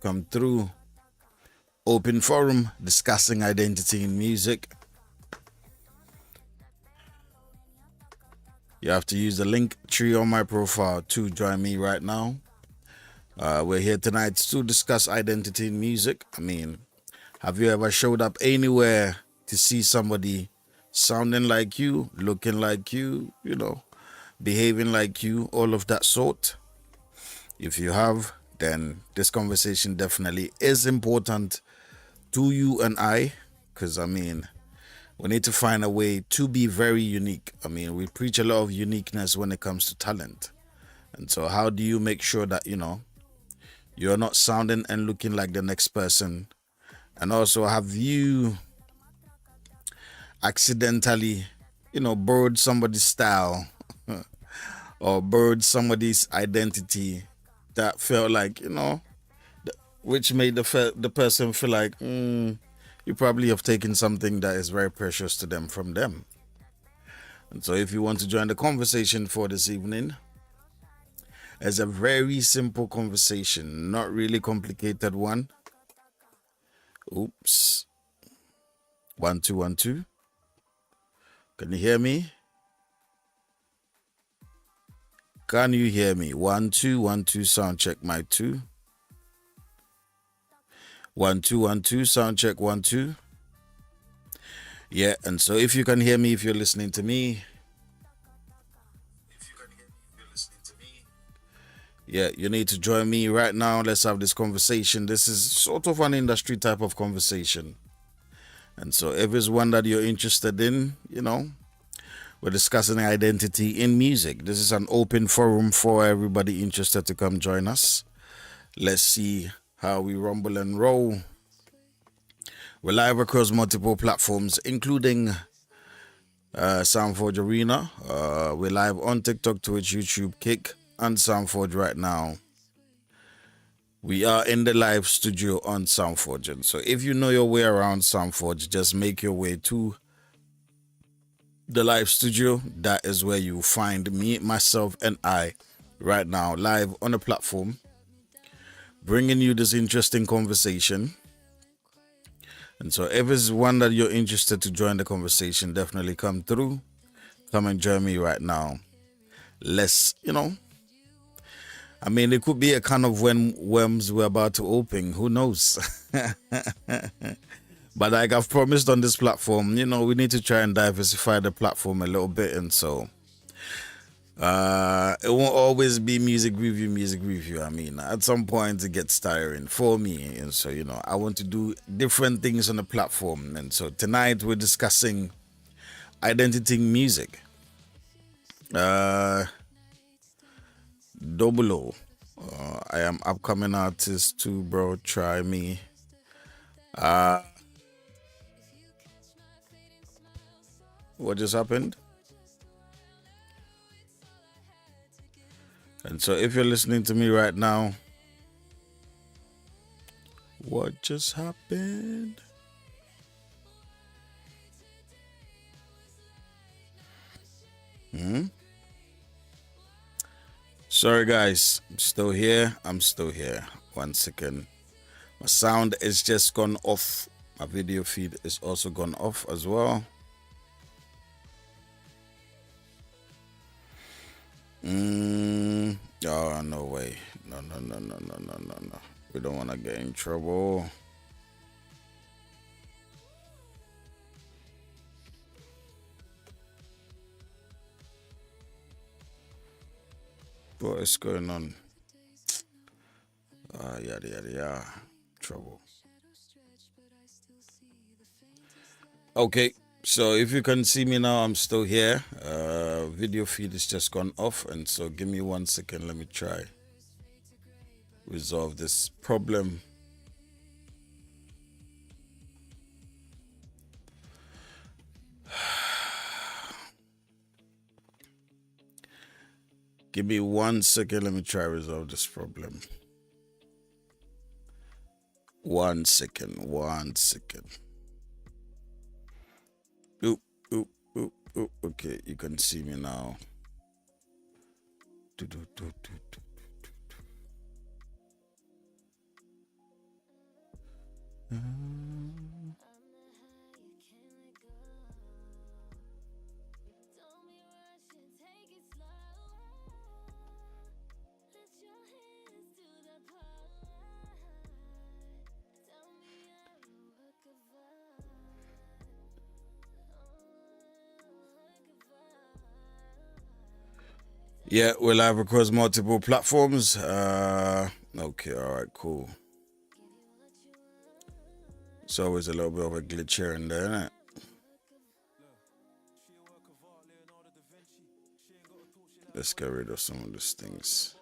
come through. Open forum discussing identity in music. You have to use the link tree on my profile to join me right now. We're here tonight to discuss identity in music. I mean, have you ever showed up anywhere to see somebody sounding like you, looking like you, behaving like you, all of that sort? If you have, then this conversation definitely is important to you and I, because I mean, we need to find a way to be very unique. I mean, we preach a lot of uniqueness when it comes to talent. And so how do you make sure that, you're not sounding and looking like the next person? And also, have you accidentally, borrowed somebody's style or borrowed somebody's identity that felt like, which made the person feel like you probably have taken something that is very precious to them from them. And so if you want to join the conversation for this evening, it's a very simple conversation, not really complicated one. Oops. 1 2 1 2. Can you hear me? Can you hear me? 1 2 1 2. Sound check my 2. 1 2 1 2. Sound check 1 2. Yeah, and so if you can hear me, if you're listening to me, yeah, you need to join me right now. Let's have this conversation. This is sort of an industry type of conversation. And so if it's one that you're interested in, we're discussing identity in music. This is an open forum for everybody interested to come join us. Let's see how we rumble and roll. We're live across multiple platforms, including Soundforge Arena. We're live on TikTok, Twitch, YouTube, Kick, and Soundforge right now. We are in the live studio on Soundforge. And so if you know your way around Soundforge, just make your way to the live studio. That is where you find me, myself, and I right now, live on the platform, bringing you this interesting conversation. And so if it's one that you're interested to join the conversation, definitely come through. Come and join me right now. Let's, I mean, it could be a kind of when worms we're about to open. Who knows? But like I've promised on this platform, we need to try and diversify the platform a little bit. And so it won't always be music review. I mean, at some point it gets tiring for me. And so, I want to do different things on the platform. And so tonight we're discussing identity in music. Double O. I am upcoming artist too, bro. Try me. What just happened? And so if you're listening to me right now, what just happened? Sorry guys, I'm still here. 1 second. My sound is just gone off. My video feed is also gone off as well. Oh, no way. No. We don't want to get in trouble. What is going on? Yada. Trouble. Okay. So if you can see me now, I'm still here. Video feed is just gone off. And so give me 1 second. Let me try resolve this problem. Give me 1 second. Let me try resolve this problem. 1 second. Oop. Okay, you can see me now. Yeah, we're live across multiple platforms. Okay, all right, cool. It's always a little bit of a glitch here and there, isn't it? Let's get rid of some of these things.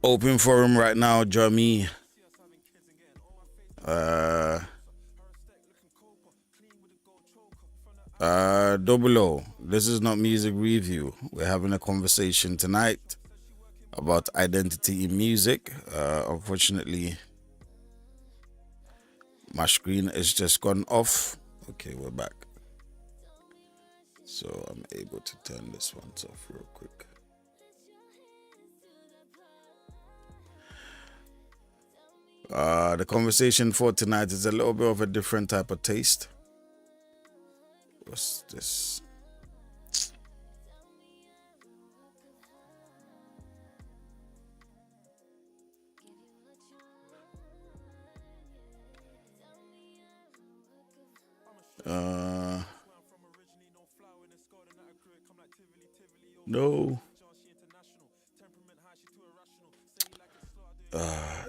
Open forum right now. Join me. Double O. This is not music review. We're having a conversation tonight about identity in music. Unfortunately, my screen is just gone off. Okay, we're back. So I'm able to turn this one off real quick. The conversation for tonight is a little bit of a different type of taste. What's this? No.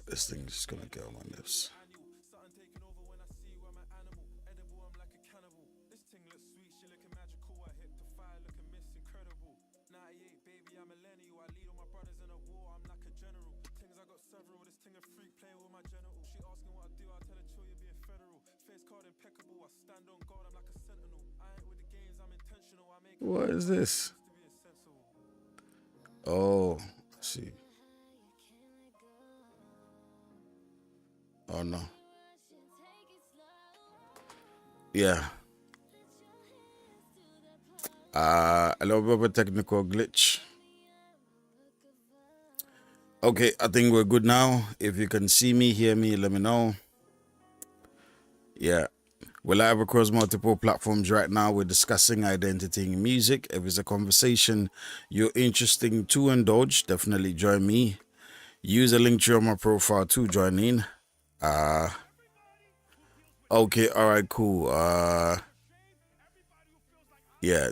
This thing's just gonna get on my nerves. What is this? Oh, I see. Oh no. Yeah. A little bit of a technical glitch. Okay, I think we're good now. If you can see me, hear me, let me know. Yeah. We're live across multiple platforms right now. We're discussing identity in music. If it's a conversation you're interested to indulge, definitely join me. Use a link to on my profile to join in. Okay, all right, cool. Yeah.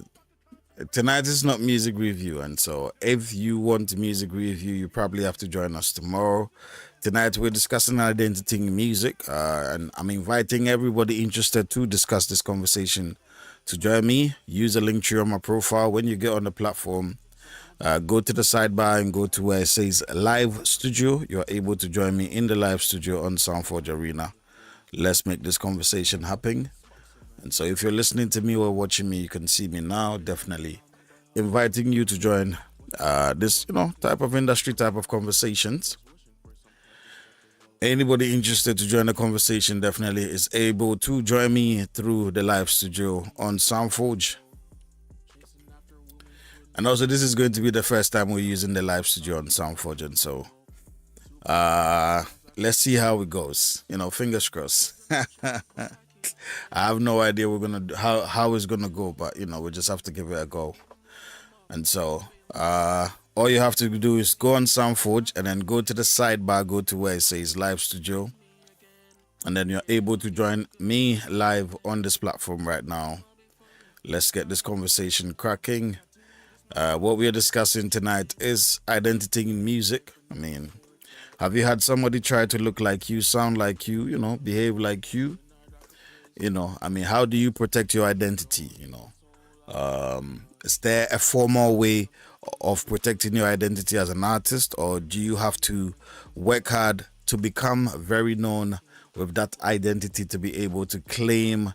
Tonight is not music review, and so if you want music review, you probably have to join us tomorrow. Tonight we're discussing identity in music, and I'm inviting everybody interested to discuss this conversation to join me. Use a link tree on my profile. When you get on the platform, go to the sidebar and go to where it says live studio. You're able to join me in the live studio on Soundforge Arena. Let's make this conversation happen. And so if you're listening to me or watching me, you can see me now. Definitely inviting you to join this, type of industry, type of conversations. Anybody interested to join the conversation definitely is able to join me through the live studio on Soundforge. And also, this is going to be the first time we're using the live studio on Soundforge, and so let's see how it goes. Fingers crossed. I have no idea how it's gonna go, but we just have to give it a go. And so all you have to do is go on Soundforge and then go to the sidebar, go to where it says live studio, and then you're able to join me live on this platform right now. Let's get this conversation cracking. What we are discussing tonight is identity in music. I mean, have you had somebody try to look like you, sound like you, behave like you? How do you protect your identity? Is there a formal way of protecting your identity as an artist, or do you have to work hard to become very known with that identity to be able to claim,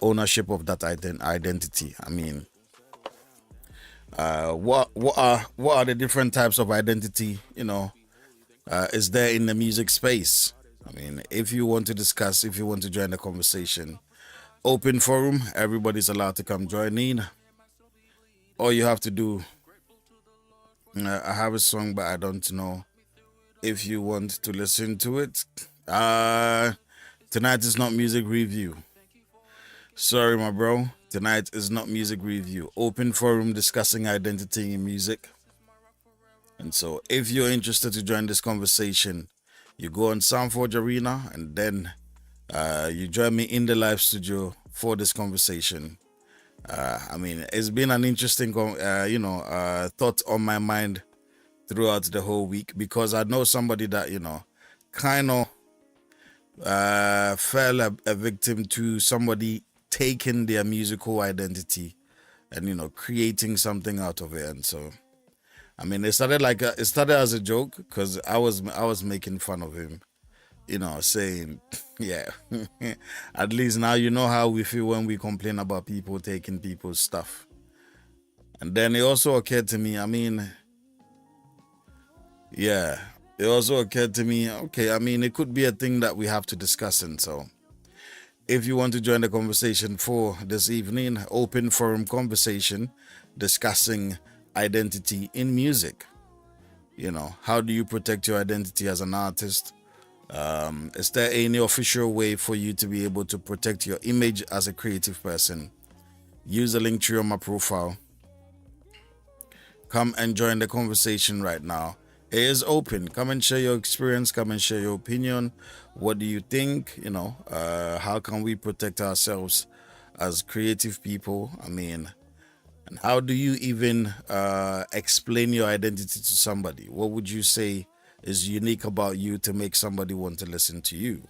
ownership of that identity? I mean, what are the different types of identity, is there in the music space? I mean, if you want to discuss, if you want to join the conversation, Open forum. Everybody's allowed to come join in. All you have to do, I have a song, but I don't know if you want to listen to it. Tonight is not music review. Sorry, my bro. Tonight is not music review. Open forum discussing identity in music. And so, if you're interested to join this conversation, you go on Soundforge Arena and then you join me in the live studio for this conversation. I mean, it's been an interesting, thought on my mind throughout the whole week because I know somebody that, kind of fell a victim to somebody taking their musical identity and, creating something out of it. And so, I mean, it started it started as a joke because I was making fun of him, saying, yeah, at least now you know how we feel when we complain about people taking people's stuff. And then it also occurred to me, I mean, yeah, it also occurred to me, okay, I mean, it could be a thing that we have to discuss. And so, if you want to join the conversation for this evening, open forum conversation discussing identity in music. How do you protect your identity as an artist? Is there any official way for you to be able to protect your image as a creative person? Use the link tree on my profile. Come and join the conversation right now. It is open. Come and share your experience. Come and share your opinion. What do you think? How can we protect ourselves as creative people? I mean, and how do you even explain your identity to somebody? What would you say is unique about you to make somebody want to listen to you?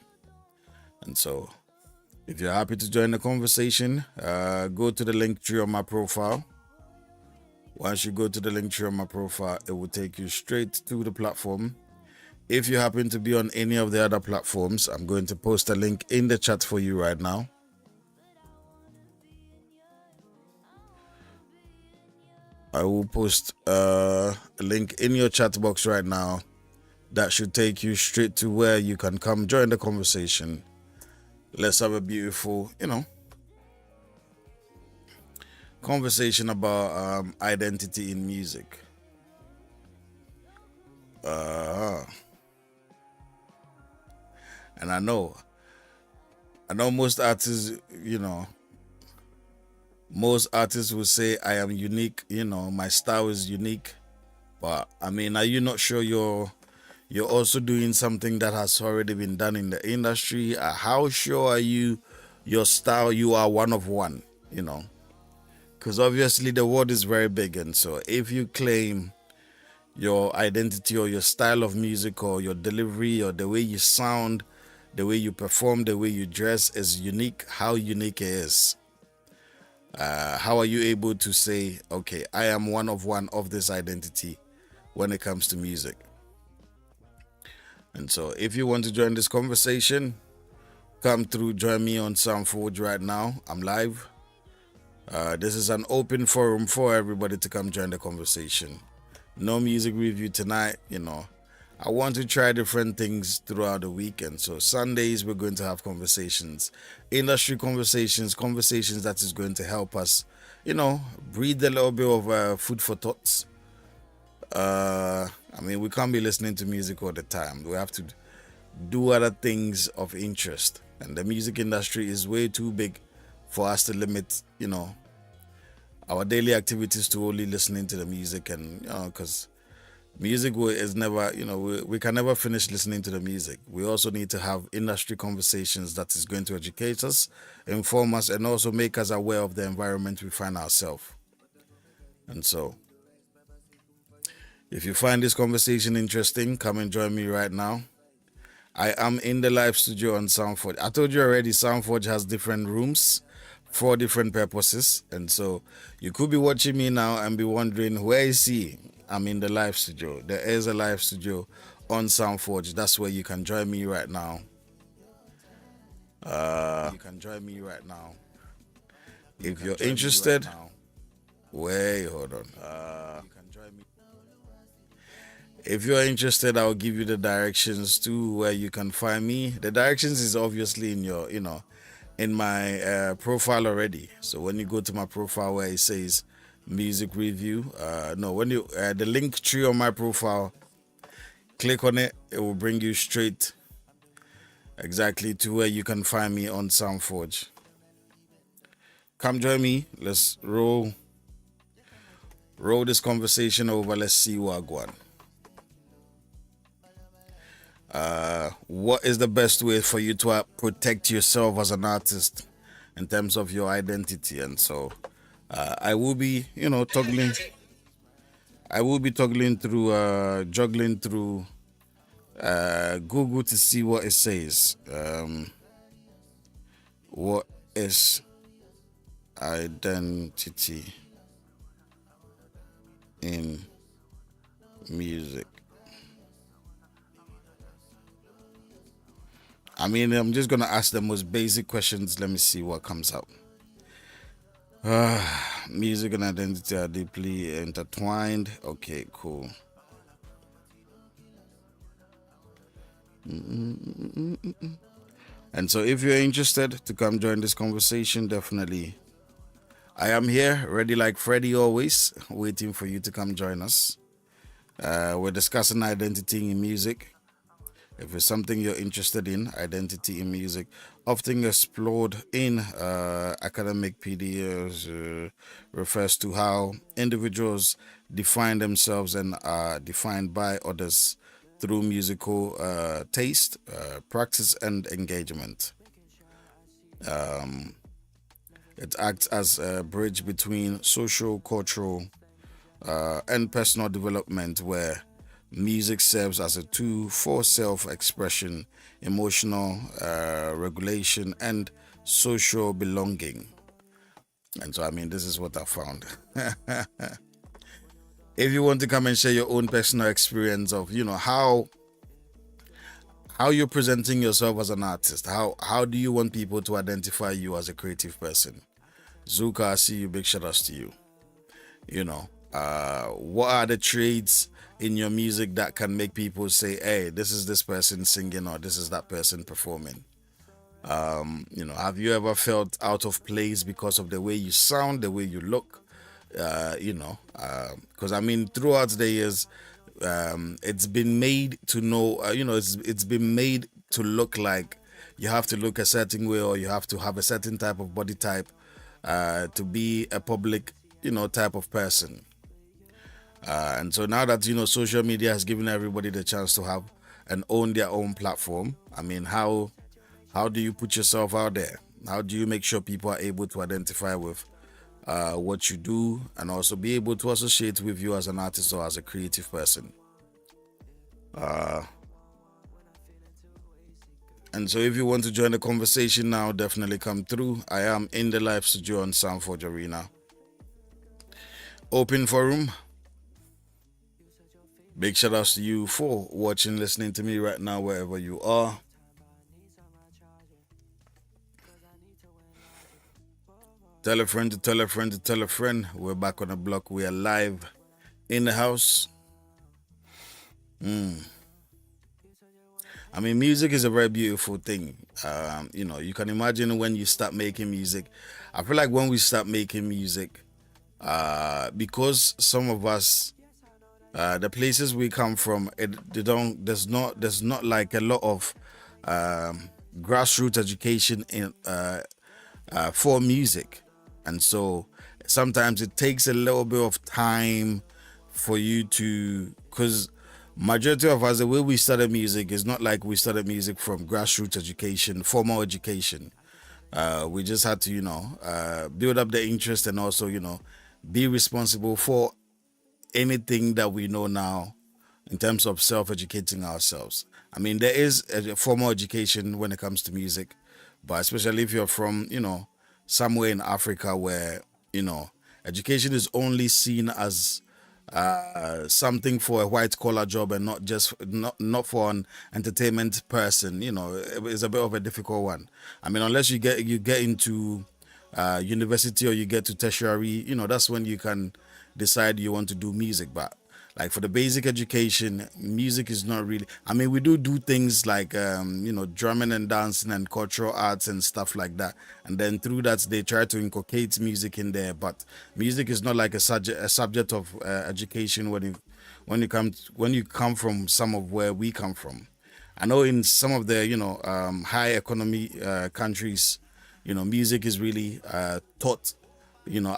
And so, if you're happy to join the conversation, go to the link tree on my profile. Once you go to the link tree on my profile, it will take you straight to the platform. If you happen to be on any of the other platforms, I'm going to post a link in the chat for you right now. I will post a link in your chat box right now that should take you straight to where you can come join the conversation. Let's have a beautiful, conversation about identity in music. And I know most artists, most artists will say I am unique, my style is unique. But I mean, are you not sure you're also doing something that has already been done in the industry? How sure are you your style, you are one of one, Because obviously the world is very big, and so if you claim your identity or your style of music or your delivery or the way you sound, the way you perform, the way you dress is unique, how unique it is. How are you able to say, okay, I am one of this identity when it comes to music? And so if you want to join this conversation, come through, join me on Soundforge right now. I'm live. This is an open forum for everybody to come join the conversation. No music review tonight, I want to try different things throughout the weekend. So Sundays, we're going to have conversations, industry conversations that is going to help us, breathe a little bit of food for thoughts. I mean, we can't be listening to music all the time. We have to do other things of interest. And the music industry is way too big for us to limit, our daily activities to only listening to the music. And, because music is never, we can never finish listening to the music. We also need to have industry conversations that is going to educate us, inform us, and also make us aware of the environment we find ourselves. And so, if you find this conversation interesting, come and join me right now. I am in the live studio on Soundforge. I told you already, Soundforge has different rooms for different purposes. And so you could be watching me now and be wondering, where is he? I'm in the live studio. There is a live studio on Soundforge. That's where you can join me right now. If you're interested, wait, hold on. If you're interested, I'll give you the directions to where you can find me. The directions is obviously in your, in my profile already. So when you go to my profile where it says music review, no, when you the link tree on my profile, click on it, it will bring you straight exactly to where you can find me on SoundForge. Come join me. Let's roll this conversation over. Let's see what going. What is the best way for you to protect yourself as an artist in terms of your identity? And so I will be, toggling. I will be toggling through, juggling through Google to see what it says. What is identity in music? I mean, I'm just going to ask the most basic questions. Let me see what comes up. Music and identity are deeply intertwined. Okay, cool. And so if you're interested to come join this conversation, definitely. I am here, ready like Freddy always, waiting for you to come join us. We're discussing identity in music. If it's something you're interested in, identity in music, often explored in academic PDs, refers to how individuals define themselves and are defined by others through musical taste, practice, and engagement. It acts as a bridge between social, cultural, and personal development, where music serves as a tool for self-expression, emotional regulation, and social belonging. And so, I mean, this is what I found. If you want to come and share your own personal experience of, how you're presenting yourself as an artist, how do you want people to identify you as a creative person? Zuka, I see you. Big shout outs to you. What are the traits in your music that can make people say, hey, this is this person singing or this is that person performing? Have you ever felt out of place because of the way you sound, the way you look? Because I mean, throughout the years, it's been made to know, it's been made to look like you have to look a certain way or you have to have a certain type of body type to be a public, type of person. And so now that, social media has given everybody the chance to have and own their own platform, I mean, how do you put yourself out there? How do you make sure people are able to identify with what you do and also be able to associate with you as an artist or as a creative person? And so if you want to join the conversation now, definitely come through. I am in the live studio on SoundForge Arena. Open forum. Big shout outs to you for watching, listening to me right now, wherever you are. Tell a friend to tell a friend to tell a friend. We're back on the block. We are live in the house. I mean, music is a very beautiful thing. You can imagine when you start making music. I feel like when we start making music, because some of us, the places we come from, there's not like a lot of grassroots education in for music, and so sometimes it takes a little bit of time for you to, because majority of us, the way we started music is not like we started music from grassroots education, formal education. We just had to, build up the interest and also, be responsible for anything that we know now in terms of self-educating ourselves. I mean, there is a formal education when it comes to music, but especially if you're from, somewhere in Africa where, education is only seen as something for a white collar job and not for an entertainment person, it's a bit of a difficult one. I mean, unless you get into university or you get to tertiary, that's when you can decide you want to do music. But Like for the basic education, music is not really. I mean, we do things like drumming and dancing and cultural arts and stuff like that. And then through that, they try to inculcate music in there. But music is not like a subject of education when you come from some of where we come from. I know in some of the high economy countries, music is really taught,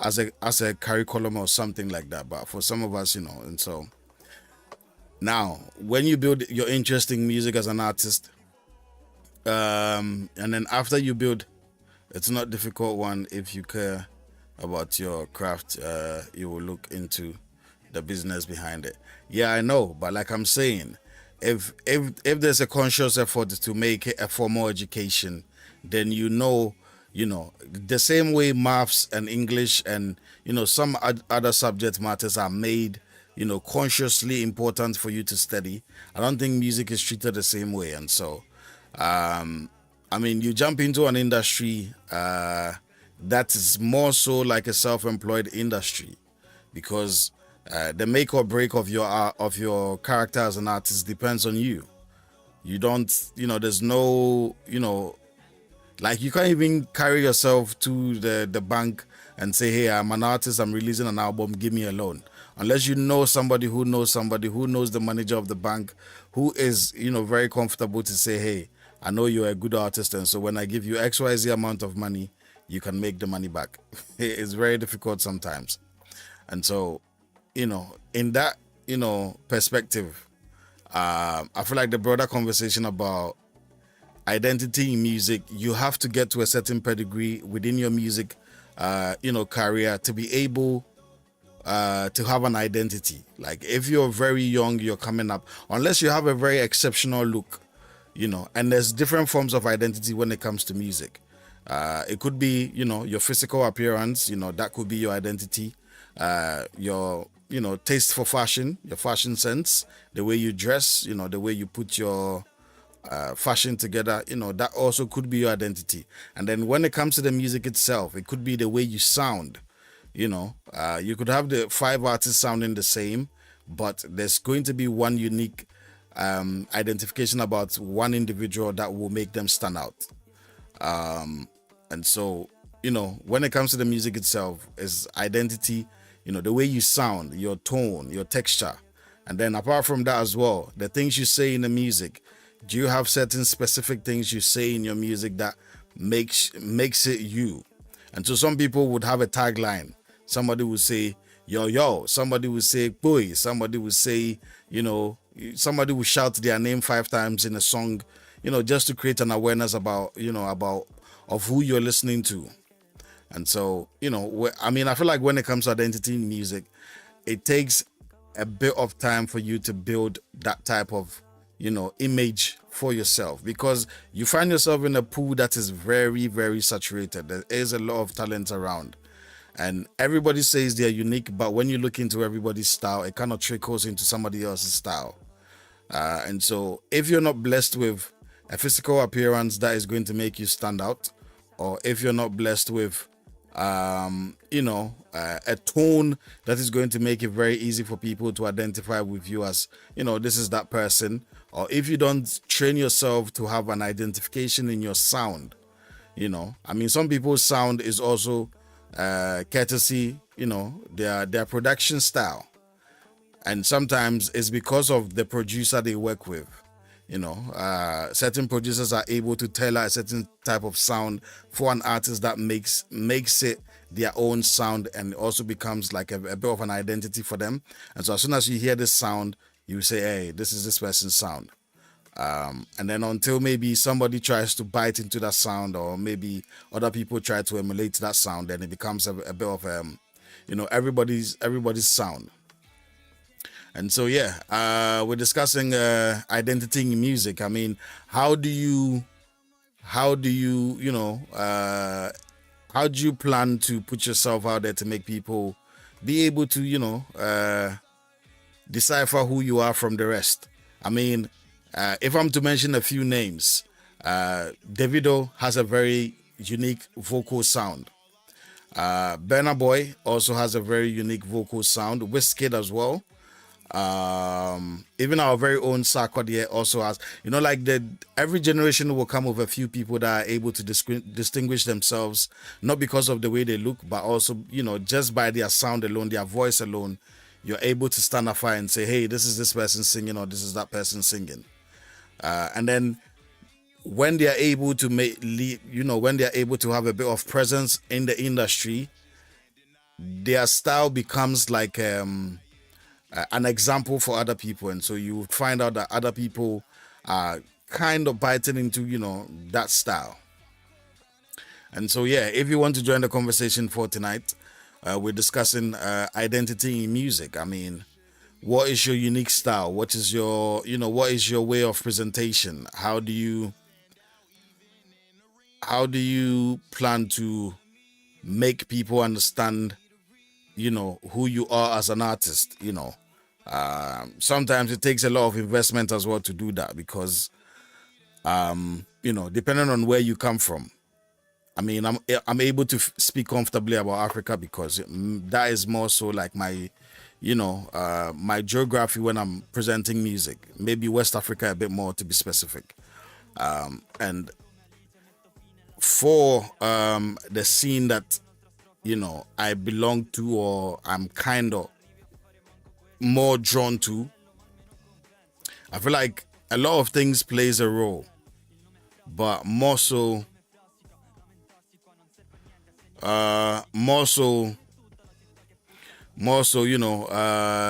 as a curriculum or something like that. But for some of us, and so now when you build your interest in music as an artist, and then after you build, it's not difficult one if you care about your craft. You will look into the business behind it. Yeah, I know, but like I'm saying, if there's a conscious effort to make it a formal education, then the same way maths and English and some other subject matters are made consciously important for you to study. I don't think music is treated the same way. And so I mean, you jump into an industry that is more so like a self-employed industry, because the make or break of your character as an artist depends on you. You don't, there's no, like you can't even carry yourself to the bank and say, "Hey, I'm an artist. I'm releasing an album. Give me a loan." Unless you know somebody who knows the manager of the bank, who is very comfortable to say, "Hey, I know you're a good artist, and so when I give you XYZ amount of money, you can make the money back." It's very difficult sometimes. And so, in that perspective, I feel like the broader conversation about identity in music, you have to get to a certain pedigree within your music career to be able to have an identity. Like if you're very young, you're coming up, unless you have a very exceptional look, and there's different forms of identity when it comes to music. It could be your physical appearance, that could be your identity. Your taste for fashion, your fashion sense, the way you dress, the way you put your fashion together, that also could be your identity. And then when it comes to the music itself, it could be the way you sound. You could have the five artists sounding the same, but there's going to be one unique identification about one individual that will make them stand out. And so, when it comes to the music itself, is identity, the way you sound, your tone, your texture. And then apart from that as well, the things you say in the music, do you have certain specific things you say in your music that makes it you? And so some people would have a tagline. Somebody would say, "Yo, yo." Somebody would say, "Boy." Somebody would say, somebody would shout their name 5 times in a song, just to create an awareness about of who you're listening to. And so, I feel like when it comes to identity in music, it takes a bit of time for you to build that type of, image for yourself, because you find yourself in a pool that is very, very saturated. There is a lot of talent around, and everybody says they're unique, but when you look into everybody's style, it kind of trickles into somebody else's style. And so if you're not blessed with a physical appearance that is going to make you stand out, or if you're not blessed with a tone that is going to make it very easy for people to identify with you as, this is that person, or if you don't train yourself to have an identification in your sound, some people's sound is also courtesy, their production style. And sometimes it's because of the producer they work with. Certain producers are able to tailor a certain type of sound for an artist that makes it their own sound, and it also becomes like a bit of an identity for them. And so as soon as you hear this sound, you say, "Hey, this is this person's sound." And then until maybe somebody tries to bite into that sound, or maybe other people try to emulate that sound, then it becomes a bit of everybody's sound. And so, yeah, we're discussing identity in music. I mean, how do you how do you plan to put yourself out there to make people be able to, decipher who you are from the rest? I mean, if I'm to mention a few names, Davido has a very unique vocal sound. Burna Boy also has a very unique vocal sound. Wizkid as well. Even our very own Sarkodie also has, like the every generation will come with a few people that are able to distinguish themselves, not because of the way they look, but also, just by their sound alone, their voice alone, you're able to stand up and say, hey, this is this person singing, or this is that person singing. And then when they are able to when they are able to have a bit of presence in the industry, their style becomes like an example for other people, and so you would find out that other people are kind of biting into that style. And so yeah, if you want to join the conversation for tonight, we're discussing identity in music. I mean, what is your unique style? What is your what is your way of presentation? How do you plan to make people understand who you are as an artist? Sometimes it takes a lot of investment as well to do that, because depending on where you come from. I mean, I'm able to speak comfortably about Africa because that is more so like my my geography when I'm presenting music. Maybe West Africa a bit more, to be specific. And for the scene that I belong to, or I'm kind of more drawn to, I feel like a lot of things plays a role, but more so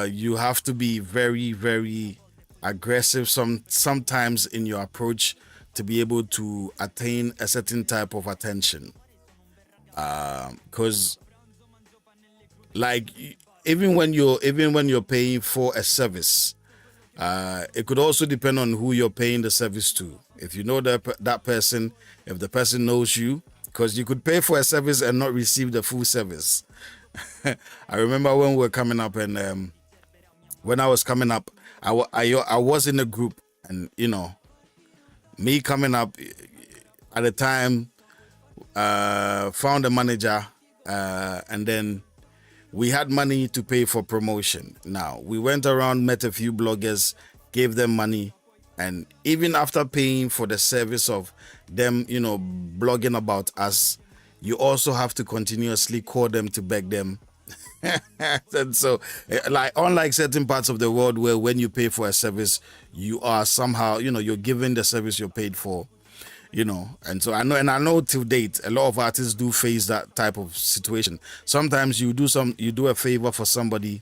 you have to be very, very aggressive sometimes in your approach to be able to attain a certain type of attention. Because like even when you're paying for a service, it could also depend on who you're paying the service to. If you know that person, if the person knows you, because you could pay for a service and not receive the full service. I remember when we were coming up, and when I was coming up, I was in a group, and me coming up at the time, found a manager, and then we had money to pay for promotion. Now, we went around, met a few bloggers, gave them money, and even after paying for the service of them, blogging about us, you also have to continuously call them to beg them. And so, like, unlike certain parts of the world where when you pay for a service, you are somehow, you're given the service you're paid for. And so I know till date a lot of artists do face that type of situation. Sometimes you do a favor for somebody,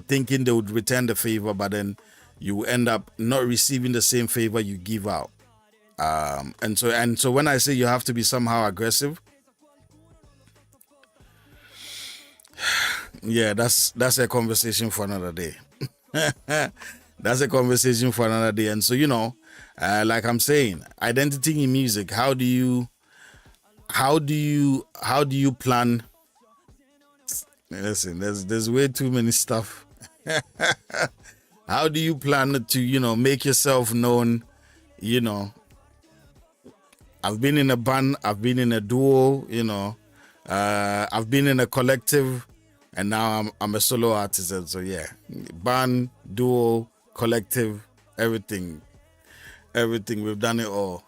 thinking they would return the favor, but then you end up not receiving the same favor you give out. And so when I say you have to be somehow aggressive, yeah, that's a conversation for another day. That's a conversation for another day. And so, like I'm saying, identity in music, how do you plan? Listen, there's way too many stuff. How do you plan to, make yourself known? I've been in a band, I've been in a duo, I've been in a collective, and now I'm a solo artist. And so yeah, band, duo, collective, everything, we've done it all.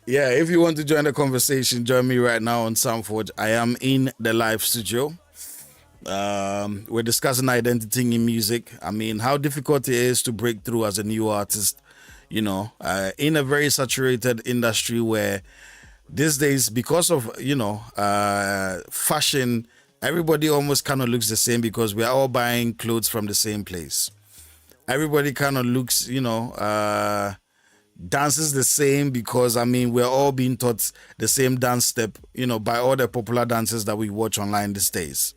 Yeah, if you want to join the conversation, join me right now on Soundforge. I am in the live studio. We're discussing identity in music. I mean, how difficult it is to break through as a new artist, in a very saturated industry where these days, because of, fashion, everybody almost kind of looks the same because we are all buying clothes from the same place. Everybody kind of looks, dances the same because, I mean, we're all being taught the same dance step, by all the popular dances that we watch online these days.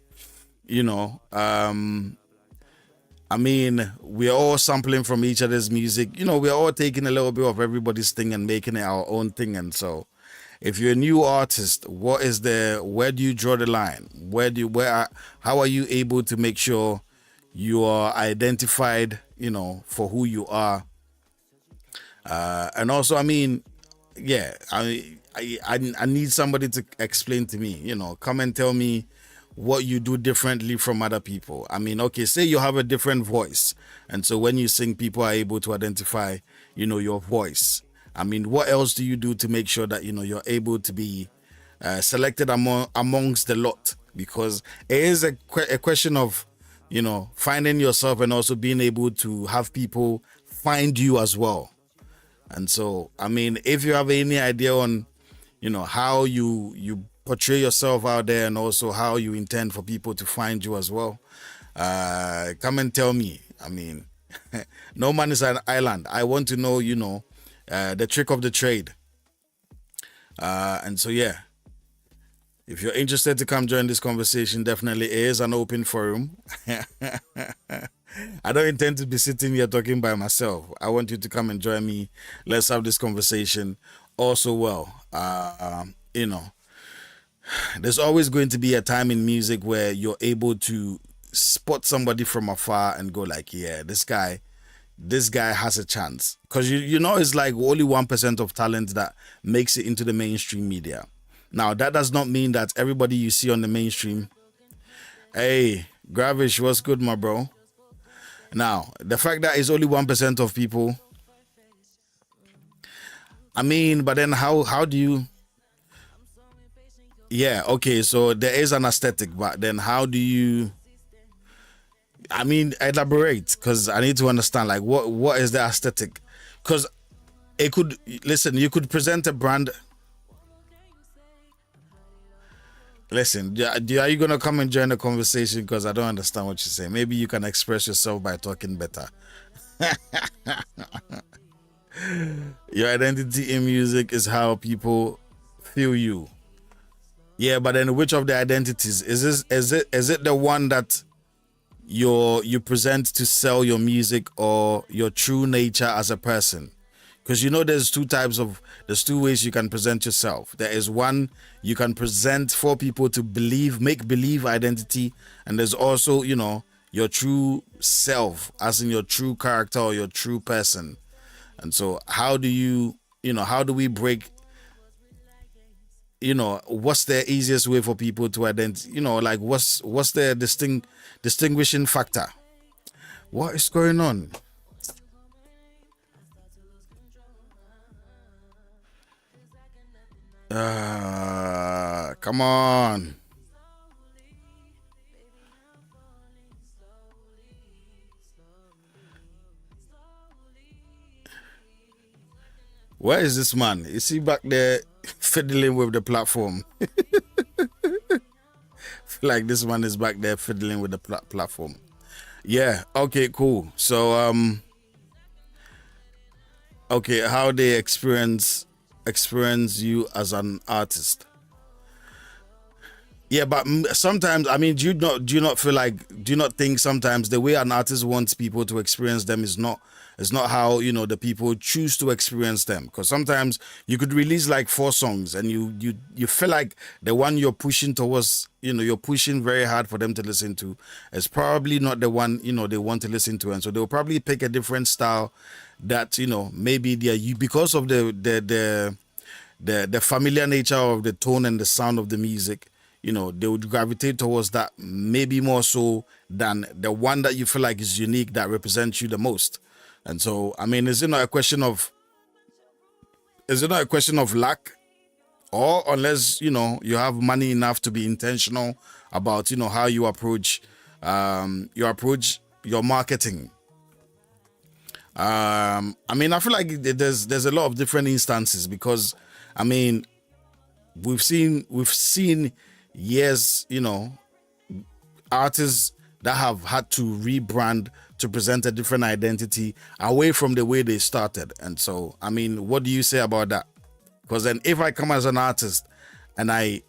I mean, we're all sampling from each other's music. We're all taking a little bit of everybody's thing and making it our own thing. And so, if you're a new artist, where do you draw the line? How are you able to make sure you are identified, for who you are? And also, I mean, yeah, I need somebody to explain to me, come and tell me what you do differently from other people? I mean, okay, say you have a different voice, and so when you sing, people are able to identify, your voice. I mean, what else do you do to make sure that you're able to be selected amongst the lot? Because it is a question of finding yourself and also being able to have people find you as well. And so, I mean, if you have any idea on how you portray yourself out there, and also how you intend for people to find you as well, come and tell me. I mean, no man is an island. I want to know the trick of the trade. And so, yeah, if you're interested to come join this conversation, definitely it is an open forum. I don't intend to be sitting here talking by myself. I want you to come and join me. Let's have this conversation. Also, well, there's always going to be a time in music where you're able to spot somebody from afar and go like, yeah, this guy has a chance. Because it's like only 1% of talent that makes it into the mainstream media. Now, that does not mean that everybody you see on the mainstream, hey, Gravish, what's good, my bro? Now, the fact that it's only 1% of people, I mean, but then how do you... Yeah, okay, so there is an aesthetic, but then how do you... I mean, elaborate, because I need to understand, like, what is the aesthetic? Because it could... Listen, you could present a brand... Listen, are you going to come and join the conversation? Because I don't understand what you're saying. Maybe you can express yourself by talking better. Your identity in music is how people feel you. Yeah, but then which of the identities? Is it the one that you present to sell your music, or your true nature as a person? Because there's two ways you can present yourself. There is one, you can present for people to make believe identity, and there's also, your true self, as in your true character or your true person. And so how do we break, what's the easiest way for people to identify, like what's the distinguishing factor? What is going on? Come on. Where is this man? Is he back there fiddling with the platform? Feel like this man is back there fiddling with the platform. Yeah, okay, cool. So, okay, how they experience you as an artist? Yeah, but sometimes, I mean, do you not think sometimes the way an artist wants people to experience them is not how the people choose to experience them? Because sometimes you could release like 4 songs and you feel like the one you're pushing towards, you're pushing very hard for them to listen to, is probably not the one they want to listen to, and so they'll probably pick a different style that maybe because of the familiar nature of the tone and the sound of the music. They would gravitate towards that maybe more so than the one that you feel like is unique, that represents you the most. And so, I mean, is it not a question of luck, or unless you have money enough to be intentional about how you approach your marketing? I mean, I feel like there's a lot of different instances, because I mean, we've seen years, artists that have had to rebrand to present a different identity away from the way they started. And so, I mean, what do you say about that? Because then if I come as an artist and I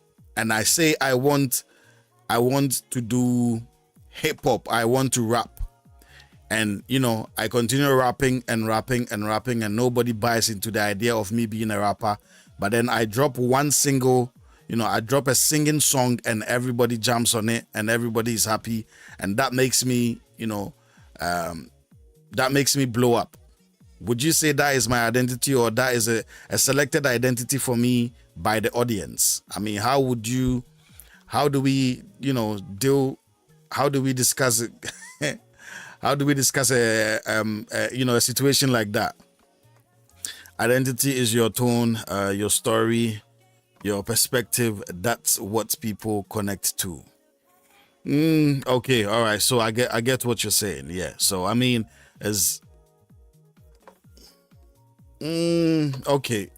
say I want to do hip hop, I want to rap, and I continue rapping and nobody buys into the idea of me being a rapper, but then I drop one single, I drop a singing song and everybody jumps on it and everybody is happy, and that makes me blow up. Would you say that is my identity, or that is a selected identity for me by the audience? I mean, how would you how do we, how do we discuss it? How do we discuss a situation like that? Identity is your tone, your story, your perspective. That's what people connect to. Okay, all right. So I get what you're saying. Yeah. So I mean, as okay.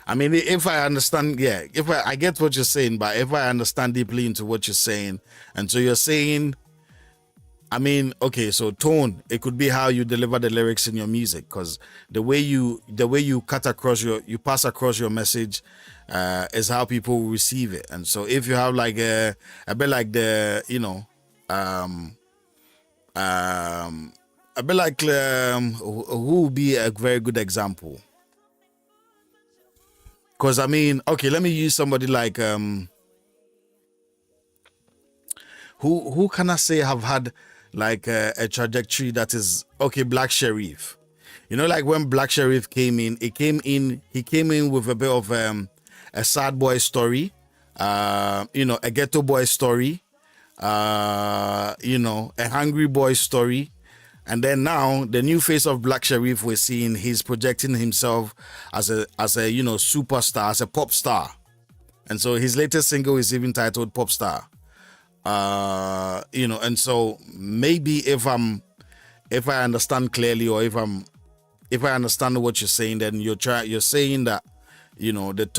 I mean, if I understand, yeah, if I get what you're saying, but if I understand deeply into what you're saying, and so you're saying, I mean, okay, so tone, it could be how you deliver the lyrics in your music, because the way you cut across you pass across your message, is how people will receive it. And so if you have like a bit like um, a bit like who would be a very good example? Because I mean, okay, let me use somebody like who can I say have had like a trajectory that is okay. Black Sherif, like when Black Sherif came in, he came in with a bit of a sad boy story, a ghetto boy story, a hungry boy story. And then now the new face of Black Sherif we're seeing, he's projecting himself as a superstar, as a pop star. And so his latest single is even titled Pop Star. And so maybe if I understand clearly, or if I understand what you're saying, then you're saying that the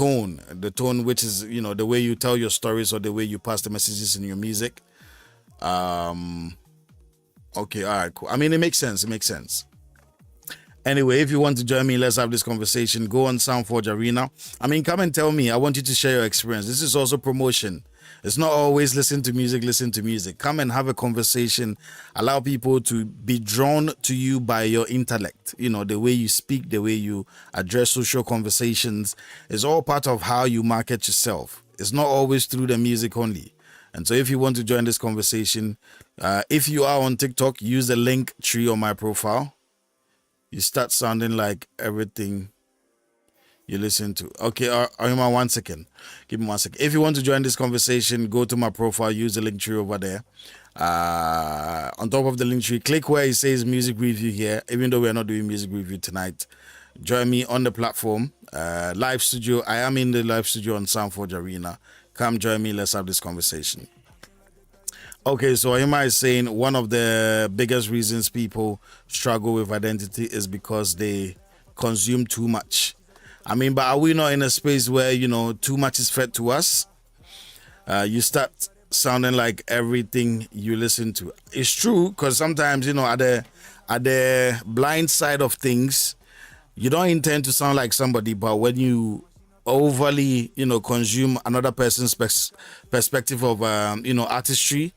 tone which is the way you tell your stories or the way you pass the messages in your music. Okay, all right, cool. I mean, it makes sense. Anyway, if you want to join me, let's have this conversation. Go on Soundforge Arena. I mean, come and tell me. I want you to share your experience. This is also promotion. It's not always listen to music. Come and have a conversation. Allow people to be drawn to you by your intellect. The way you speak, the way you address social conversations is all part of how you market yourself. It's not always through the music only. And so if you want to join this conversation, if you are on TikTok, use the link tree on my profile. You start sounding like everything you listen to. Okay, Ahima, 1 second. Give me 1 second. If you want to join this conversation, go to my profile, use the link tree over there. On top of the link tree, click where it says music review here, even though we're not doing music review tonight. Join me on the platform, live studio. I am in the live studio on Soundforge Arena. Come join me. Let's have this conversation. Okay, so Ahima is saying one of the biggest reasons people struggle with identity is because they consume too much. I mean, but are we not in a space where, too much is fed to us? You start sounding like everything you listen to. It's true, because sometimes, at the blind side of things, you don't intend to sound like somebody, but when you overly, consume another person's perspective of, artistry,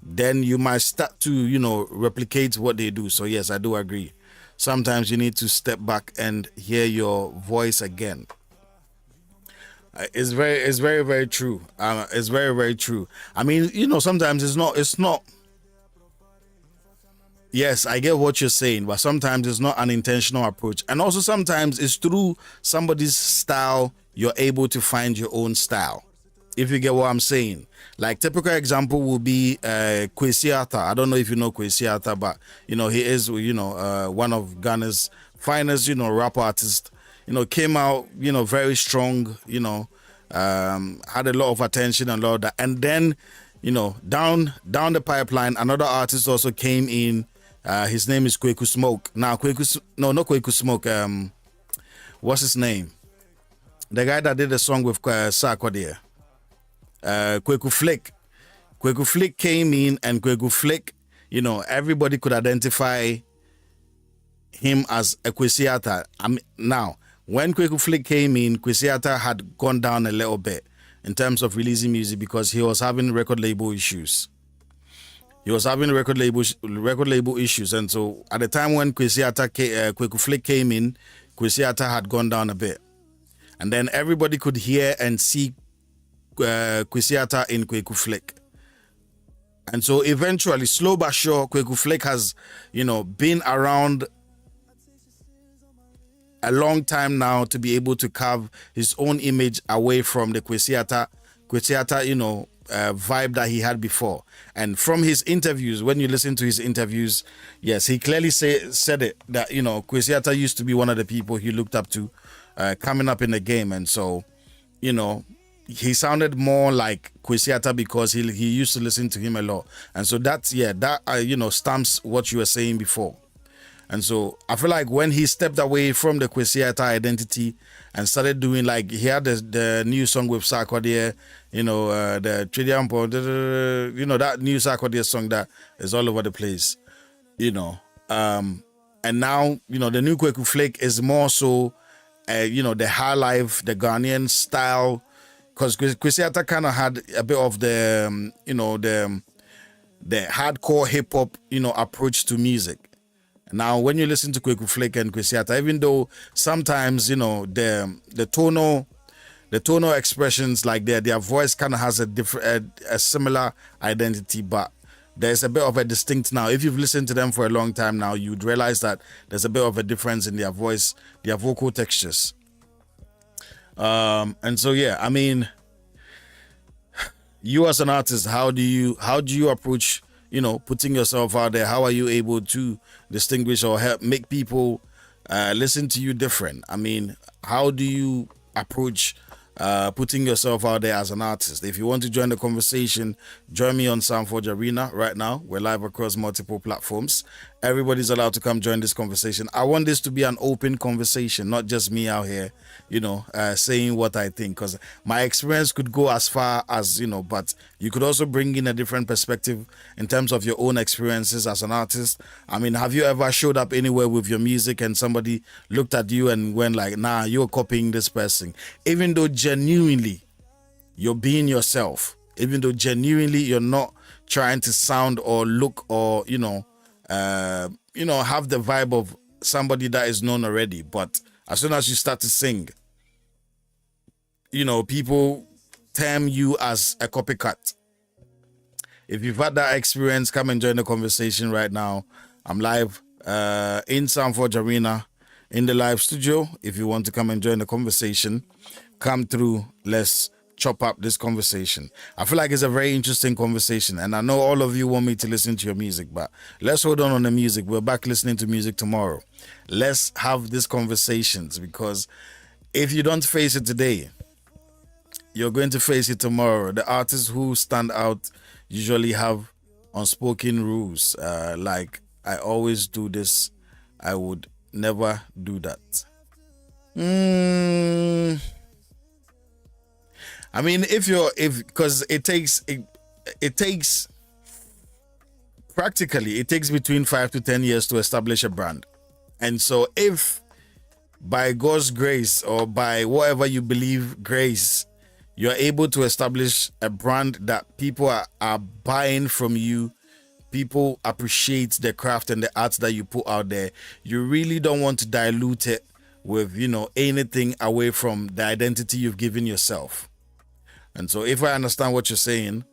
then you might start to, replicate what they do. So yes, I do agree. Sometimes you need to step back and hear your voice again. It's very, very true. It's very, very true. I mean, sometimes it's not. Yes, I get what you're saying, but sometimes it's not an intentional approach. And also sometimes it's through somebody's style, you're able to find your own style. If you get what I'm saying. Like typical example will be Kwesi Arthur. I don't know if you know Kwesi Arthur, but he is one of Ghana's finest rap artists. Came out very strong. Had a lot of attention and all of that. And then down the pipeline, another artist also came in. His name is Kweku Smoke. Now not Kweku Smoke. What's his name? The guy that did the song with Sarkodie. Kweku Flick. Kweku Flick came in, and Kweku Flick, everybody could identify him as a Kwesi Arthur. Now, when Kweku Flick came in, Kwesi Arthur had gone down a little bit in terms of releasing music because he was having record label issues. Record label issues, and so at the time when Kweku Flick came in, Kwesi Arthur had gone down a bit, and then everybody could hear and see Kwesi Arthur in Kweku Flick. And so eventually, slow but sure, Kweku Flick has, been around a long time now to be able to carve his own image away from the Kwesi Arthur, vibe that he had before. And from his interviews, when you listen to his interviews, yes, he clearly said it that, you know, Kwesiata used to be one of the people he looked up to coming up in the game. And so, you know, he sounded more like Kwesiata because he used to listen to him a lot. And so that you know, stamps what you were saying before. And so I feel like when he stepped away from the Kwesiata identity and started doing, like, he had the new song with Sarkodie, you know, the Tridiampo, you know, that new Sarkodie song that is all over the place, you know. And now, you know, the new Kweku Flake is more so, you know, the high life, the Ghanaian style, because Kwesiata kind of had a bit of the, you know, the hardcore hip hop, you know, approach to music. Now, when you listen to Kweku Flake and Kwesiata, even though sometimes, you know, the tonal expressions, like their voice kind of has a similar identity, but there's a bit of a distinct now. If you've listened to them for a long time now, you'd realize that there's a bit of a difference in their voice, their vocal textures. And so, yeah, I mean, you as an artist, how do you approach, you know, putting yourself out there? How are you able to distinguish or help make people listen to you different? I mean, how do you approach putting yourself out there as an artist? If you want to join the conversation, join me on Soundforge Arena right now. We're live across multiple platforms. Everybody's allowed to come join this conversation. I want this to be an open conversation, not just me out here, you know, saying what I think, because my experience could go as far as, you know, but you could also bring in a different perspective in terms of your own experiences as an artist. I mean, have you ever showed up anywhere with your music and somebody looked at you and went like, nah, you're copying this person, even though genuinely you're being yourself, even though genuinely you're not trying to sound or look or, you know, have the vibe of somebody that is known already. But as soon as you start to sing, you know, people term you as a copycat. If you've had that experience, come and join the conversation right now. I'm live in Soundforge Arena in the live studio. If you want to come and join the conversation, come through. Let's chop up this conversation. I feel like it's a very interesting conversation, and I know all of you want me to listen to your music, but let's hold on the music. We're back listening to music tomorrow. Let's have these conversations, because if you don't face it today, you're going to face it tomorrow. The artists who stand out usually have unspoken rules, like, I always do this, I would never do that. I mean, because it takes practically, it takes between 5 to 10 years to establish a brand. And so if by God's grace or by whatever you believe grace, you're able to establish a brand that people are buying from you, people appreciate the craft and the art that you put out there, you really don't want to dilute it with, you know, anything away from the identity you've given yourself. And so if I understand what you're saying,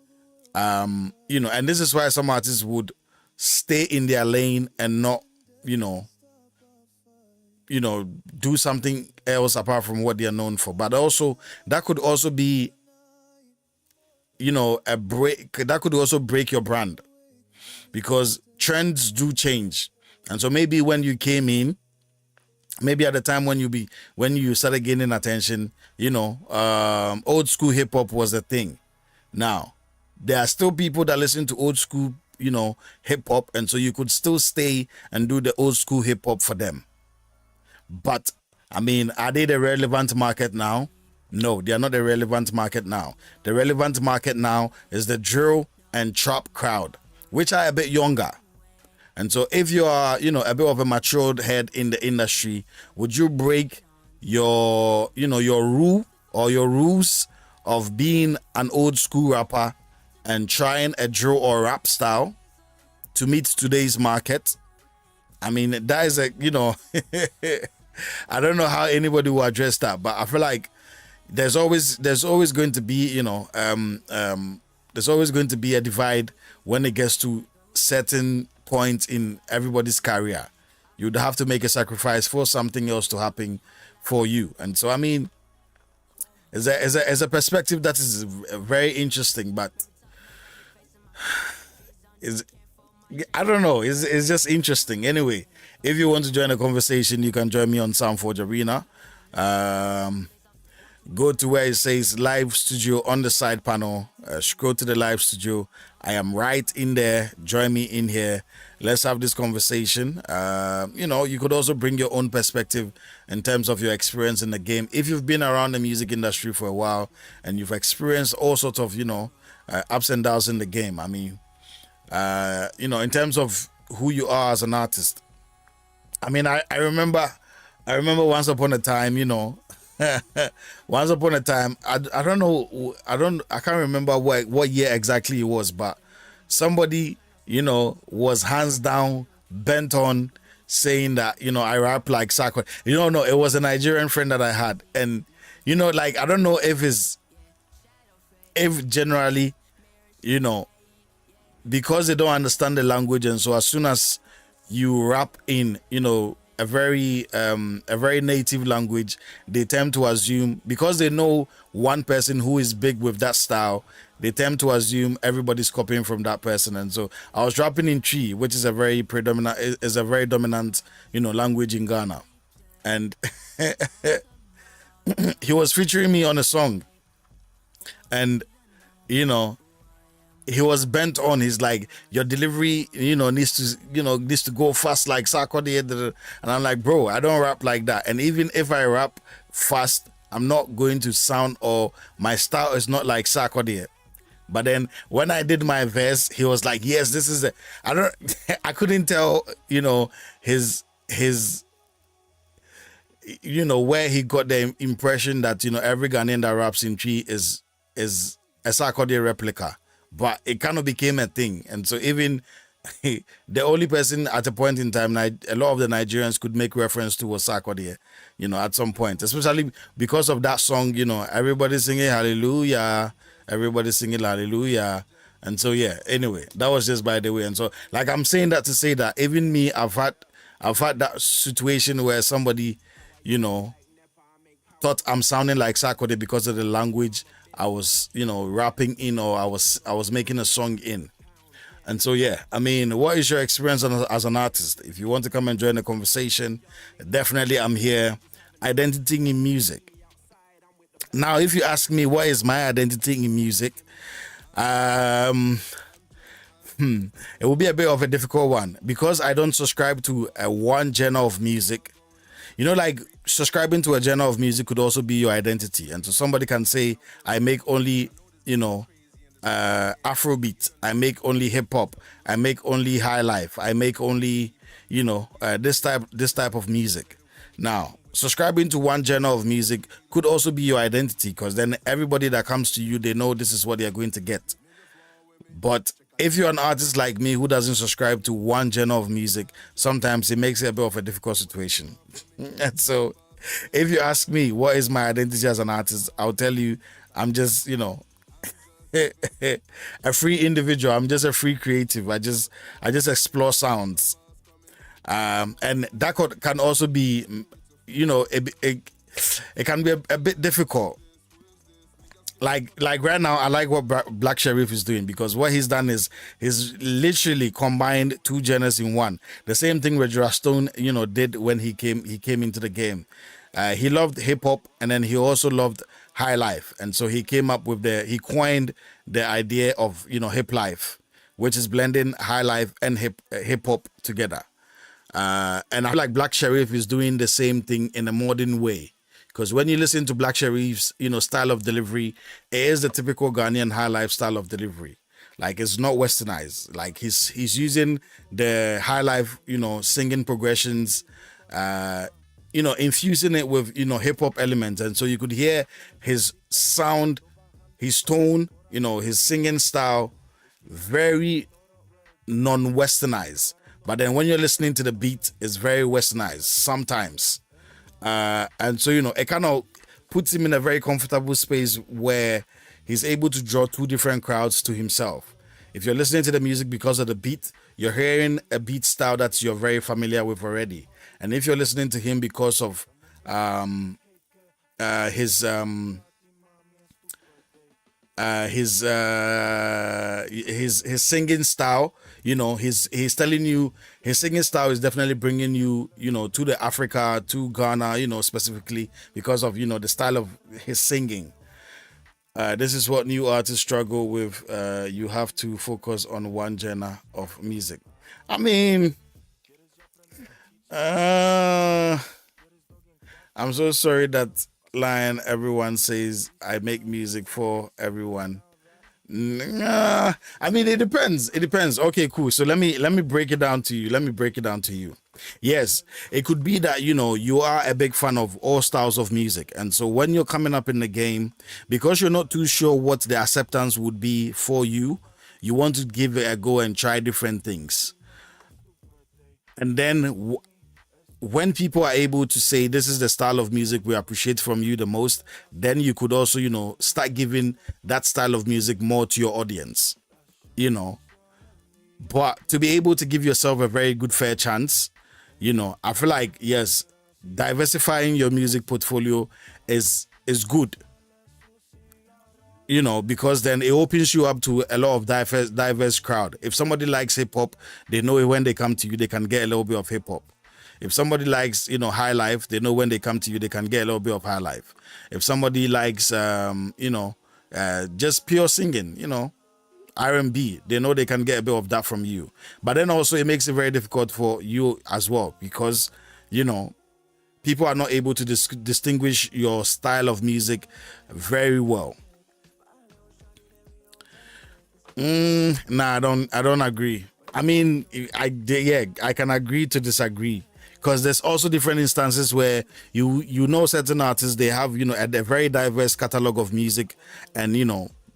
you know, and this is why some artists would stay in their lane and not, you know, do something else apart from what they are known for. But also, that could also be, you know, a break. That could also break your brand, because trends do change. And so maybe when you came in, maybe at the time when you started gaining attention, you know, old school hip hop was the thing. Now, there are still people that listen to old school, you know, hip hop, and so you could still stay and do the old school hip hop for them. But I mean, are they the relevant market now? No, they are not the relevant market now. The relevant market now is the drill and trap crowd, which are a bit younger. And so if you are, you know, a bit of a matured head in the industry, would you break your, you know, your rule or your rules of being an old school rapper and trying a drill or rap style to meet today's market? I mean, that is a, you know, I don't know how anybody will address that, but I feel like there's always going to be, you know, there's always going to be a divide when it gets to certain points in everybody's career. You'd have to make a sacrifice for something else to happen for you. And so, I mean, is a perspective that is very interesting, but is I don't know. It's just interesting. Anyway, if you want to join the conversation, you can join me on Soundforge Arena. Um, Go to where it says live studio on the side panel. Scroll to the live studio. I am right in there. Join me in here. Let's have this conversation. You could also bring your own perspective in terms of your experience in the game. If you've been around the music industry for a while and you've experienced all sorts of, ups and downs in the game. I mean, in terms of who you are as an artist. I mean, I remember once upon a time, once upon a time, I don't know, I can't remember what year exactly it was, but somebody, was hands down bent on saying that, I rap like Sako. No, it was a Nigerian friend that I had. And, like, I don't know if generally, you know, because they don't understand the language, and so as soon as you rap in a very native language, they tend to assume, because they know one person who is big with that style, they tend to assume everybody's copying from that person. And so I was rapping in Tree, which is a very predominant is a very dominant language in Ghana, and he was featuring me on a song, and you know he was bent on. He's like, your delivery, needs to go fast like Sarkodie. And I'm like, bro, I don't rap like that. And even if I rap fast, I'm not going to sound, or my style is not like Sarkodie. But then when I did my verse, he was like, yes, this is it. I couldn't tell, his where he got the impression that every Ghanaian that raps in Tree is a Sarkodie replica, but it kind of became a thing. And so even the only person at a point in time, a lot of the Nigerians could make reference to was Sarkodie, at some point, especially because of that song. Everybody singing hallelujah, everybody singing hallelujah. And so yeah, anyway, that was just by the way. And so, like, I'm saying that to say that even me, I've had that situation where somebody thought I'm sounding like Sarkodie because of the language I was rapping in, or I was making a song in. And so yeah, I mean, what is your experience as an artist? If you want to come and join the conversation, definitely I'm here. Identity in music. Now, if you ask me what is my identity in music, it will be a bit of a difficult one, because I don't subscribe to one genre of music. Like, subscribing to a genre of music could also be your identity. And so somebody can say, I make only, Afrobeat, I make only hip hop, I make only high life, I make only, this type of music. Now, subscribing to one genre of music could also be your identity, because then everybody that comes to you, they know this is what they're going to get. But if you're an artist like me who doesn't subscribe to one genre of music, sometimes it makes it a bit of a difficult situation. And so, if you ask me what is my identity as an artist, I'll tell you I'm just, a free individual. I'm just a free creative. I just explore sounds, and that can also be, it can be a bit difficult. Like right now, I like what Black Sherif is doing, because what he's done is he's literally combined two genres in one. The same thing Reggie Stone, did when he came into the game. He loved hip hop, and then he also loved high life, and so he came up with he coined the idea of hip life, which is blending high life and hip hop together. And I feel like Black Sherif is doing the same thing in a modern way. Because when you listen to Black Sherif's, style of delivery, it is the typical Ghanaian high life style of delivery. Like, it's not westernized. Like, he's using the high life, singing progressions, infusing it with, hip hop elements. And so you could hear his sound, his tone, his singing style, very non-westernized. But then when you're listening to the beat, it's very westernized sometimes. And so, it kind of puts him in a very comfortable space where he's able to draw two different crowds to himself. If you're listening to the music because of the beat, you're hearing a beat style that you're very familiar with already. And if you're listening to him because of his his singing style. He's telling you his singing style is definitely bringing you, to the Africa, to Ghana, specifically because of, the style of his singing. This is what new artists struggle with. You have to focus on one genre of music. I mean, uh, I'm so sorry that line everyone says I make music for everyone. I mean, it depends. It depends. Okay, cool. So let me break it down to you. Let me break it down to you. Yes, it could be that you are a big fan of all styles of music, and so when you're coming up in the game, because you're not too sure what the acceptance would be for you, you want to give it a go and try different things, and then when people are able to say this is the style of music we appreciate from you the most, then you could also start giving that style of music more to your audience. You know, but to be able to give yourself a very good fair chance, I feel like yes, diversifying your music portfolio is good, because then it opens you up to a lot of diverse crowd. If somebody likes hip hop, they know when they come to you they can get a little bit of hip hop. If somebody likes high life, they know when they come to you they can get a little bit of high life. If somebody likes just pure singing, R&B, they know they can get a bit of that from you. But then also it makes it very difficult for you as well, because people are not able to distinguish your style of music very well. Nah, I don't agree. I mean, I can agree to disagree, because there's also different instances where certain artists, they have a very diverse catalog of music, and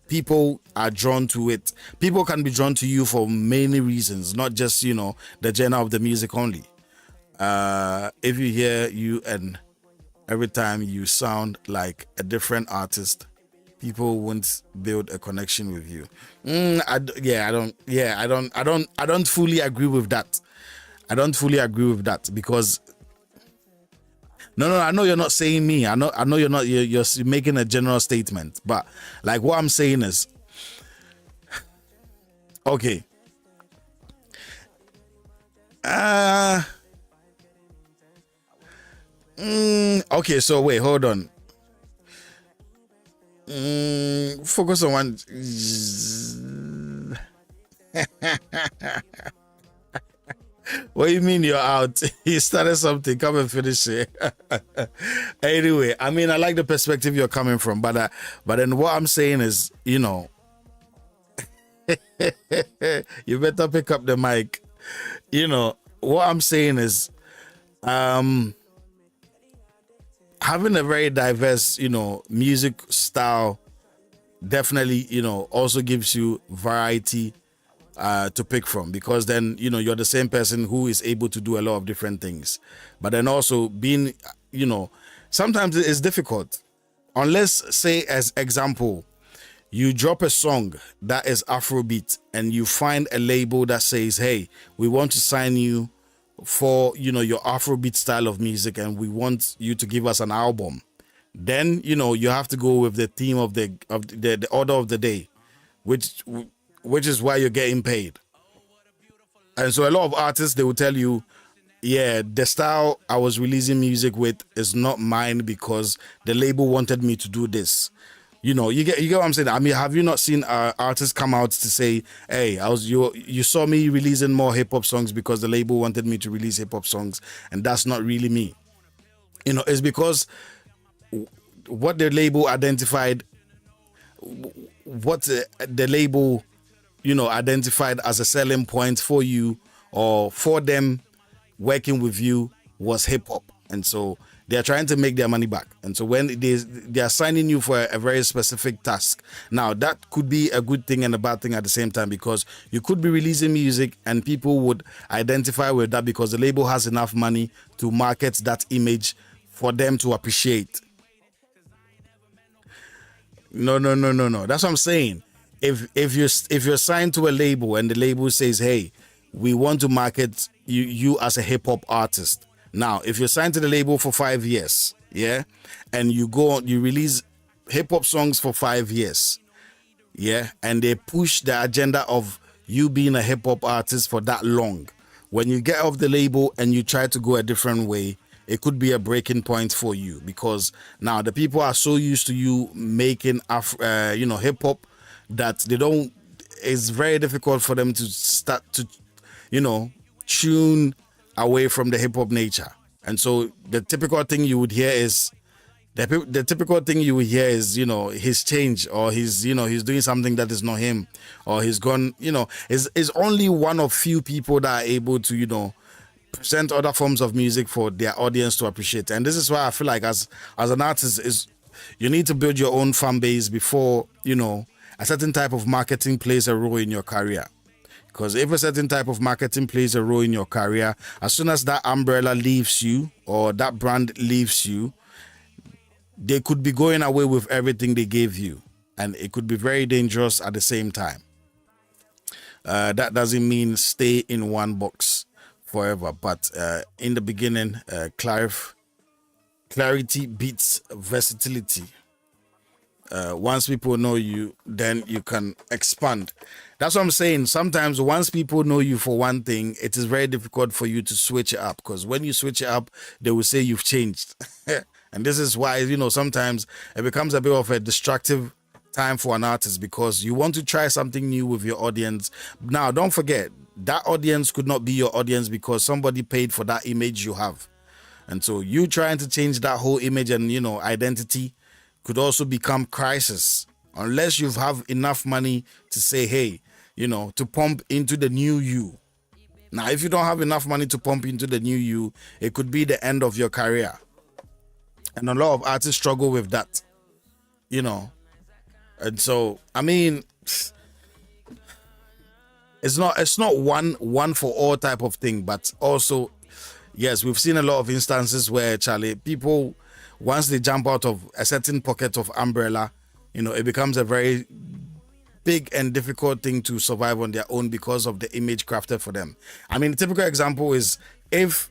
people are drawn to it. People can be drawn to you for many reasons, not just the genre of the music only. If you hear you and every time you sound like a different artist, people won't build a connection with you. I don't fully agree with that. I don't fully agree with that, because no, I know you're not saying me. I know you're not. You're making a general statement, but like what I'm saying is, okay. Okay. So wait, hold on. Focus on one. What do you mean you're out? You started something. Come and finish it. Anyway, I mean, I like the perspective you're coming from, but then what I'm saying is, you better pick up the mic. What I'm saying is, having a very diverse, music style definitely, also gives you variety to pick from, because then you're the same person who is able to do a lot of different things. But then also being, sometimes it's difficult, unless, say, as example, you drop a song that is Afrobeat and you find a label that says, hey, we want to sign you for your Afrobeat style of music, and we want you to give us an album. Then you have to go with the theme of the order of the day, which is why you're getting paid. And so a lot of artists, they will tell you, yeah, the style I was releasing music with is not mine because the label wanted me to do this. You get what I'm saying. I mean, have you not seen artists come out to say, hey, you saw me releasing more hip hop songs because the label wanted me to release hip hop songs, and that's not really me. It's because what the label identified, what the label identified as a selling point for you or for them working with you was hip hop, and so they are trying to make their money back. And so when they are signing you for a very specific task, now that could be a good thing and a bad thing at the same time, because you could be releasing music and people would identify with that because the label has enough money to market that image for them to appreciate. No. That's what I'm saying. If you're signed to a label and the label says, hey, we want to market you as a hip hop artist. Now, if you're signed to the label for 5 years, yeah, and you release hip hop songs for 5 years, yeah, and they push the agenda of you being a hip hop artist for that long. When you get off the label and you try to go a different way, it could be a breaking point for you because now the people are so used to you making hip hop that they don't. It's very difficult for them to start to, you know, tune away from the hip hop nature. And so the typical thing you would hear is the typical thing you will hear is, he's changed, or he's doing something that is not him, or he's gone, is only one of few people that are able to, present other forms of music for their audience to appreciate. And this is why I feel like as an artist is you need to build your own fan base before, a certain type of marketing plays a role in your career. Because if a certain type of marketing plays a role in your career, as soon as that umbrella leaves you or that brand leaves you, they could be going away with everything they gave you. And it could be very dangerous at the same time. That doesn't mean stay in one box forever. But in the beginning, clarity beats versatility. Once people know you, then you can expand. That's what I'm saying. Sometimes once people know you for one thing, it is very difficult for you to switch it up, because when you switch it up, they will say you've changed. And this is why, sometimes it becomes a bit of a destructive time for an artist, because you want to try something new with your audience. Now, don't forget, that audience could not be your audience because somebody paid for that image you have. And so you trying to change that whole image and, identity could also become crisis unless you have enough money to say, hey, to pump into the new you. Now, if you don't have enough money to pump into the new you, it could be the end of your career. And a lot of artists struggle with that, And so, I mean, it's not one for all type of thing, but also, yes, we've seen a lot of instances where, Charlie, people, once they jump out of a certain pocket of umbrella, it becomes a very big and difficult thing to survive on their own because of the image crafted for them. I mean, the typical example is if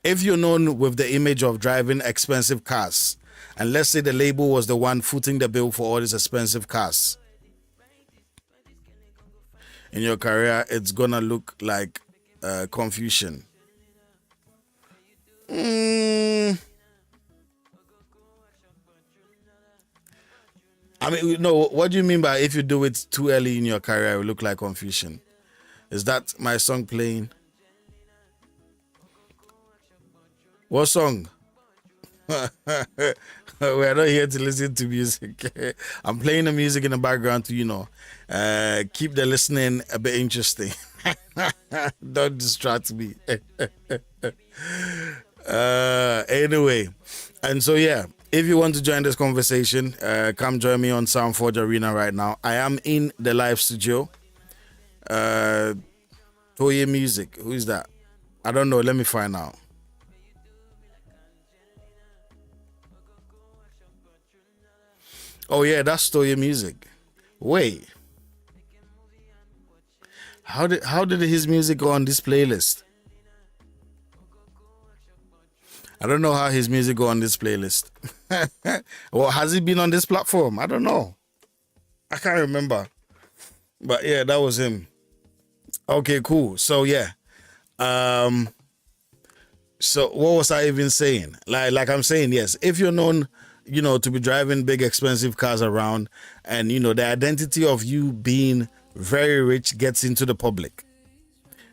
you're known with the image of driving expensive cars, and let's say the label was the one footing the bill for all these expensive cars, in your career, it's gonna look like confusion. I mean, no, what do you mean by if you do it too early in your career, it will look like confusion? Is that my song playing? What song? We're not here to listen to music. I'm playing the music in the background to, keep the listening a bit interesting. Don't distract me. Anyway, and so yeah, if you want to join this conversation, come join me on Soundforge Arena right now. I am in the live studio. Toye Music, who is that? I don't know. Let me find out. Oh yeah, that's Toye Music. Wait, how did his music go on this playlist? I don't know how his music go on this playlist. Or has he been on this platform? I don't know. I can't remember. But yeah, that was him. Okay, cool. So yeah. So what was I even saying? Like I'm saying, yes, if you're known, to be driving big expensive cars around, and the identity of you being very rich gets into the public,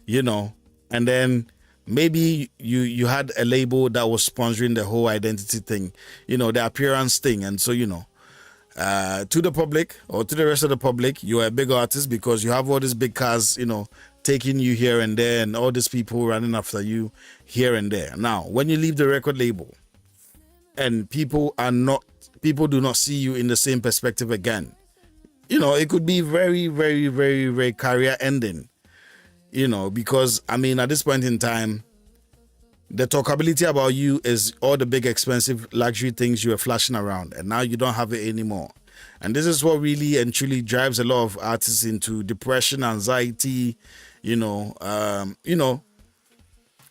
and then maybe you had a label that was sponsoring the whole identity thing, the appearance thing. And so, to the public or to the rest of the public, you're a big artist because you have all these big cars, taking you here and there, and all these people running after you here and there. Now, when you leave the record label and people do not see you in the same perspective again, it could be very, very, very, very career ending. Because I mean, at this point in time, the talkability about you is all the big expensive luxury things you were flashing around, and now you don't have it anymore. And this is what really and truly drives a lot of artists into depression, anxiety,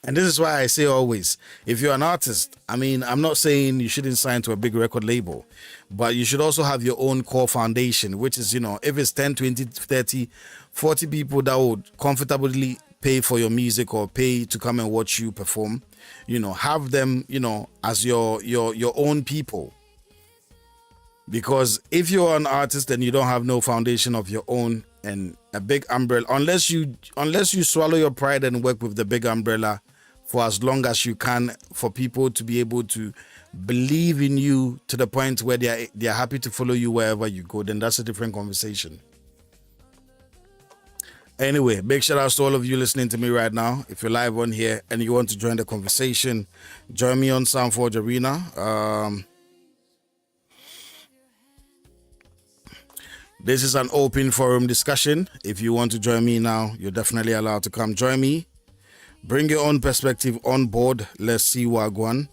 And this is why I say always, if you're an artist, I mean, I'm not saying you shouldn't sign to a big record label, but you should also have your own core foundation, which is, if it's 10, 20, 30, 40 people that would comfortably pay for your music or pay to come and watch you perform, have them, as your own people. Because if you're an artist and you don't have no foundation of your own and a big umbrella, unless you swallow your pride and work with the big umbrella for as long as you can, for people to be able to believe in you to the point where they're happy to follow you wherever you go, then that's a different conversation. Anyway, big shout out to all of you listening to me right now. If you're live on here and you want to join the conversation, join me on Soundforge Arena. This is an open forum discussion. If you want to join me now, you're definitely allowed to come join me. Bring your own perspective on board. Let's see what going.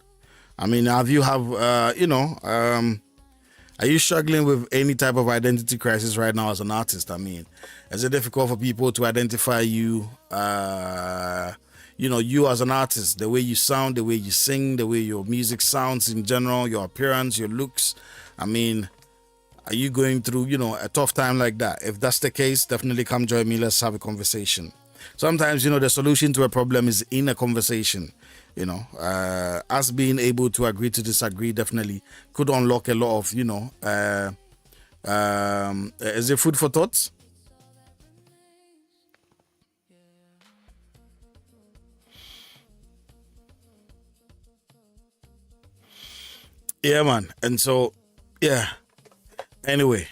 I mean, are you struggling with any type of identity crisis right now as an artist? I mean, is it difficult for people to identify you, you as an artist, the way you sound, the way you sing, the way your music sounds in general, your appearance, your looks? I mean, are you going through, a tough time like that? If that's the case, definitely come join me. Let's have a conversation. Sometimes, the solution to a problem is in a conversation. Us being able to agree to disagree definitely could unlock a lot of, is it food for thoughts? Yeah, man. And so, yeah. Anyway,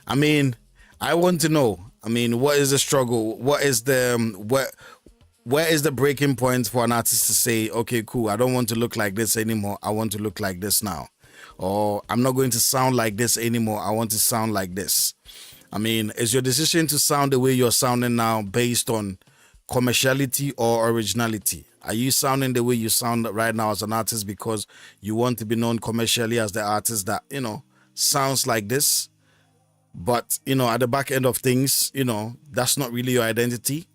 I mean, I want to know. I mean, what is the struggle? What is the where is the breaking point for an artist to say, okay, cool, I don't want to look like this anymore. I want to look like this now. Or I'm not going to sound like this anymore. I want to sound like this. I mean, is your decision to sound the way you're sounding now based on commerciality or originality? Are you sounding the way you sound right now as an artist because you want to be known commercially as the artist that, sounds like this? But, at the back end of things, that's not really your identity.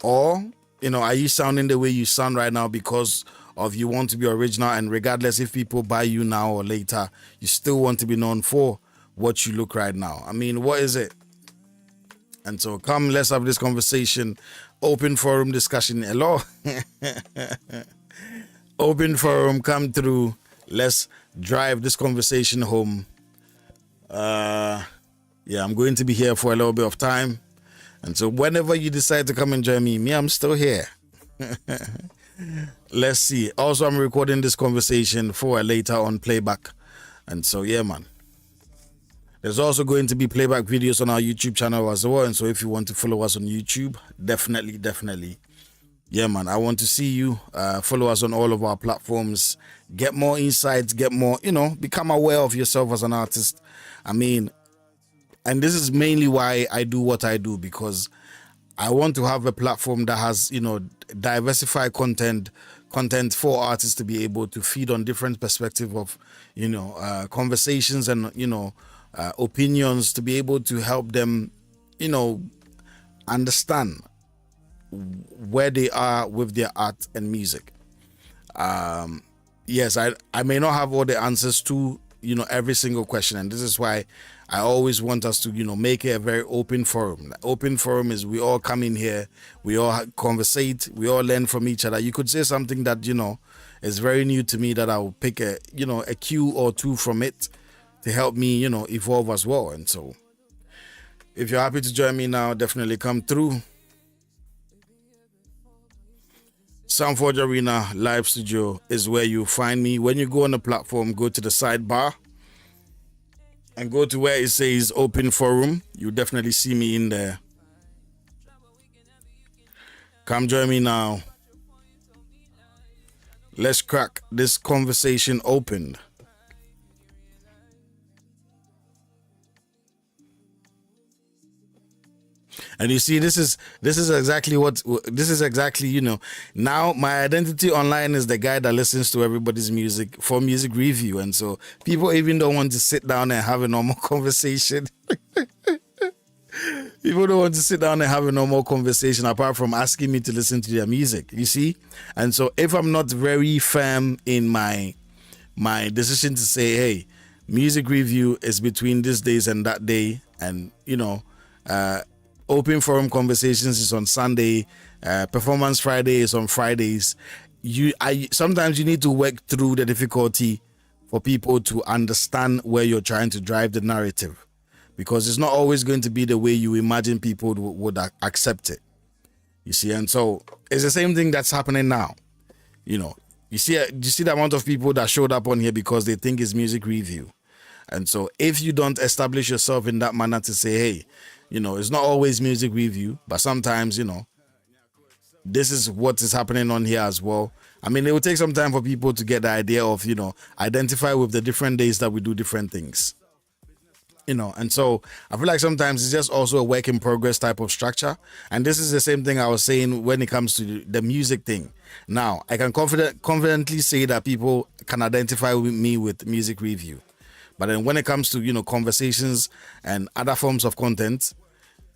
Or, are you sounding the way you sound right now because of you want to be original, and regardless if people buy you now or later, you still want to be known for what you look right now? I mean, what is it? And so come, let's have this conversation. Open forum discussion. Hello. Open forum, come through. Let's drive this conversation home. Yeah, I'm going to be here for a little bit of time. And so whenever you decide to come and join me, I'm still here. Let's see. Also, I'm recording this conversation for a later on playback. And so, yeah, man. There's also going to be playback videos on our YouTube channel as well. And so if you want to follow us on YouTube, definitely. Yeah, man, I want to see you. Follow us on all of our platforms. Get more insights, get more, become aware of yourself as an artist. I mean, and this is mainly why I do what I do, because I want to have a platform that has, diversified content for artists to be able to feed on different perspective of, conversations and, opinions, to be able to help them, understand where they are with their art and music. Yes, I may not have all the answers to, every single question. And this is why I always want us to, make it a very open forum. The open forum is we all come in here, we all conversate, we all learn from each other. You could say something that, is very new to me that I'll pick a cue or two from it to help me, evolve as well. And so if you're happy to join me now, definitely come through. Soundforge Arena Live Studio is where you find me. When you go on the platform, go to the sidebar and go to where it says Open Forum. You definitely see me in there. Come join me now. Let's crack this conversation open. And you see, this is exactly now my identity online is the guy that listens to everybody's music for music review. And so people even don't want to sit down and have a normal conversation. People don't want to sit down and have a normal conversation apart from asking me to listen to their music. You see, and so if I'm not very firm in my decision to say, hey, music review is between these days and that day, and open forum conversations is on Sunday, performance Friday is on Fridays. Sometimes you need to work through the difficulty for people to understand where you're trying to drive the narrative, because it's not always going to be the way you imagine people would accept it. You see, and so it's the same thing that's happening now. You see the amount of people that showed up on here because they think it's music review. And so if you don't establish yourself in that manner to say, hey, it's not always music review, but sometimes, this is what is happening on here as well. I mean, it will take some time for people to get the idea of, identify with the different days that we do different things. And so I feel like sometimes it's just also a work in progress type of structure. And this is the same thing I was saying when it comes to the music thing. Now, I can confidently say that people can identify with me with music review. But then when it comes to, conversations and other forms of content,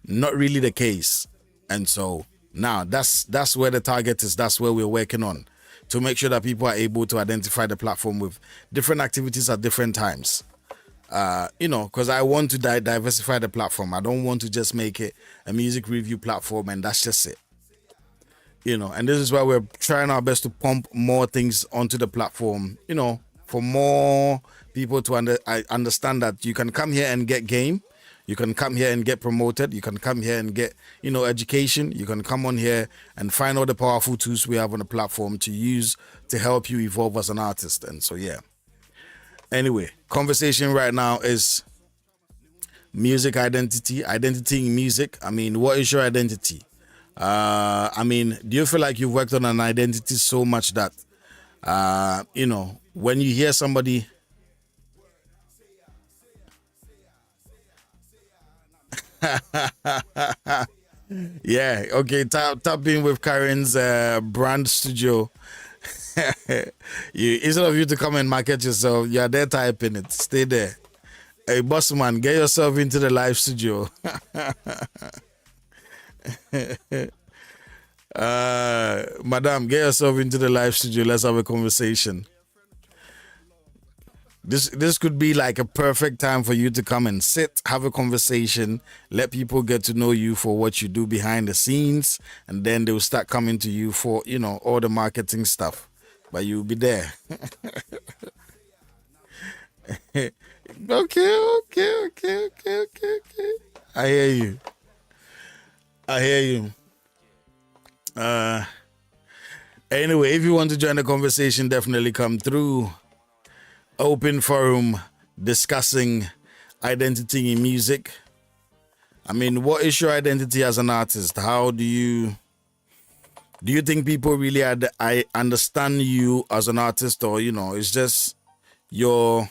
not really the case. And so now that's where the target is. That's where we're working on, to make sure that people are able to identify the platform with different activities at different times. Because I want to diversify the platform. I don't want to just make it a music review platform and that's just it. And this is why we're trying our best to pump more things onto the platform, for more people to understand that you can come here and get game. You can come here and get promoted. You can come here and get, education. You can come on here and find all the powerful tools we have on the platform to use to help you evolve as an artist. And so, yeah. Anyway, conversation right now is music identity in music. I mean, what is your identity? Do you feel like you've worked on an identity so much that, when you hear somebody... Yeah, okay, tap in with Karen's brand studio. Instead of you to come and market yourself, you're there typing it. Stay there. Hey, boss man, get yourself into the live studio. Madam, get yourself into the live studio. Let's have a conversation. This could be like a perfect time for you to come and sit, have a conversation, let people get to know you for what you do behind the scenes, and then they'll start coming to you for, all the marketing stuff. But you'll be there. Okay. I hear you. Anyway, if you want to join the conversation, definitely come through. Open forum discussing identity in music. I mean, what is your identity as an artist? How do you think people really I understand you as an artist, or it's just your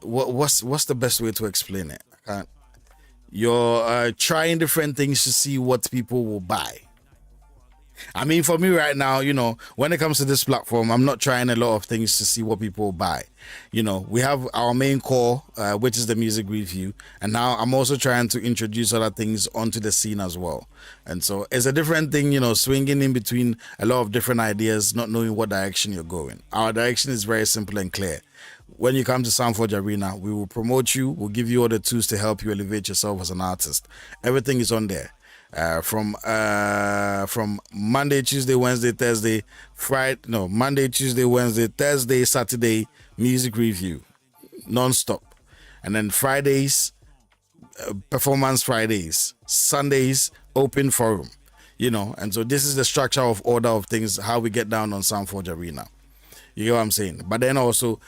what's the best way to explain it? I can't. You're trying different things to see what people will buy. I mean, for me right now, when it comes to this platform, I'm not trying a lot of things to see what people will buy. We have our main core, which is the music review. And now I'm also trying to introduce other things onto the scene as well. And so it's a different thing, swinging in between a lot of different ideas, not knowing what direction you're going. Our direction is very simple and clear. When you come to Soundforge Arena, we will promote you. We'll give you all the tools to help you elevate yourself as an artist. Everything is on there. From Monday, Tuesday, Wednesday, Thursday, Monday, Tuesday, Wednesday, Thursday, Saturday, music review, non-stop. And then Fridays, performance Fridays, Sundays, open forum, and so this is the structure of order of things, how we get down on Soundforge Arena. You know what I'm saying? But then also,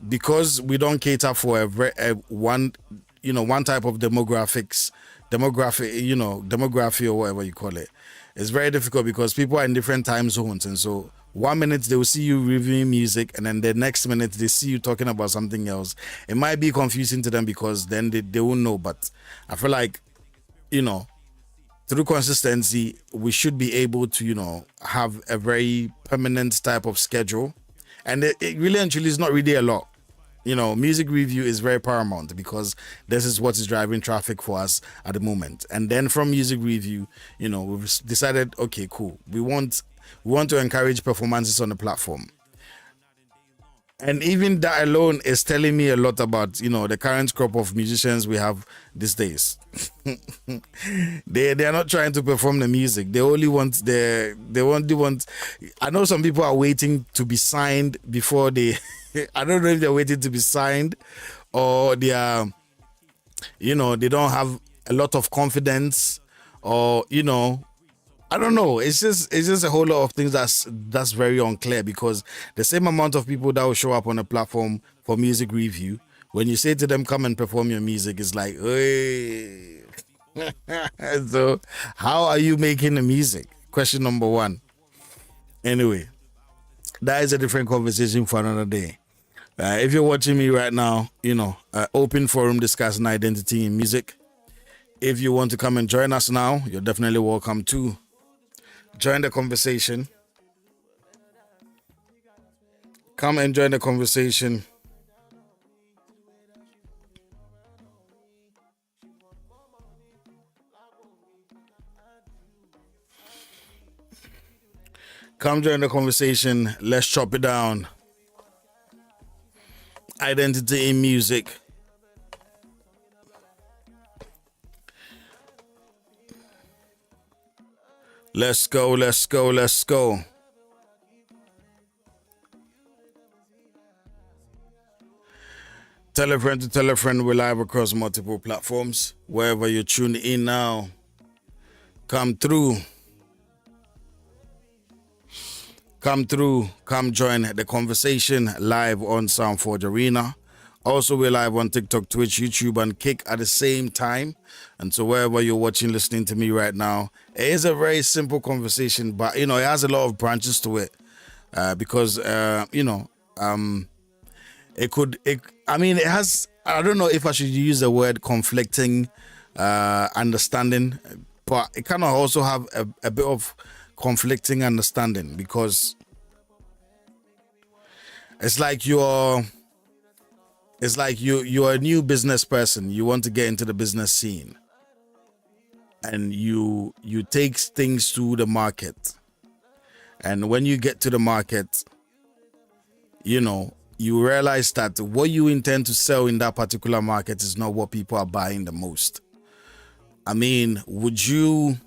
because we don't cater for one type of demography, or whatever you call it, it's very difficult because people are in different time zones. And so 1 minute they will see you reviewing music, and then the next minute they see you talking about something else. It might be confusing to them because then they won't know. But I feel like, through consistency, we should be able to, have a very permanent type of schedule. And it really and truly is not really a lot. Music review is very paramount because this is what is driving traffic for us at the moment. And then from music review, we've decided, okay, cool. We want to encourage performances on the platform. And even that alone is telling me a lot about, the current crop of musicians we have these days. they are not trying to perform the music. They only want I know some people are waiting to be signed before they I don't know if they're waiting to be signed or they are, they don't have a lot of confidence or, I don't know. It's just a whole lot of things that's very unclear because the same amount of people that will show up on a platform for music review, when you say to them, come and perform your music, it's like, hey. So how are you making the music? Question number one. Anyway, that is a different conversation for another day. If you're watching me right now, open forum discussing identity in music. If you want to come and join us now, you're definitely welcome to join the conversation. Come and join the conversation. Come join the conversation. Let's chop it down. Identity in music. Let's go, let's go, let's go. Tell a friend to tell a friend. We're live across multiple platforms. Wherever you're tuning in now, come through. Come through. Come join the conversation live on Soundforge Arena. Also, we're live on TikTok, Twitch, YouTube, and Kick at the same time. And so wherever you're watching, listening to me right now, it is a very simple conversation, but, it has a lot of branches to it because, it has, I don't know if I should use the word conflicting understanding, but it kind of also have a bit of conflicting understanding because it's like you're a new business person. You want to get into the business scene and you take things to the market. And when you get to the market, you realize that what you intend to sell in that particular market is not what people are buying the most. Would you,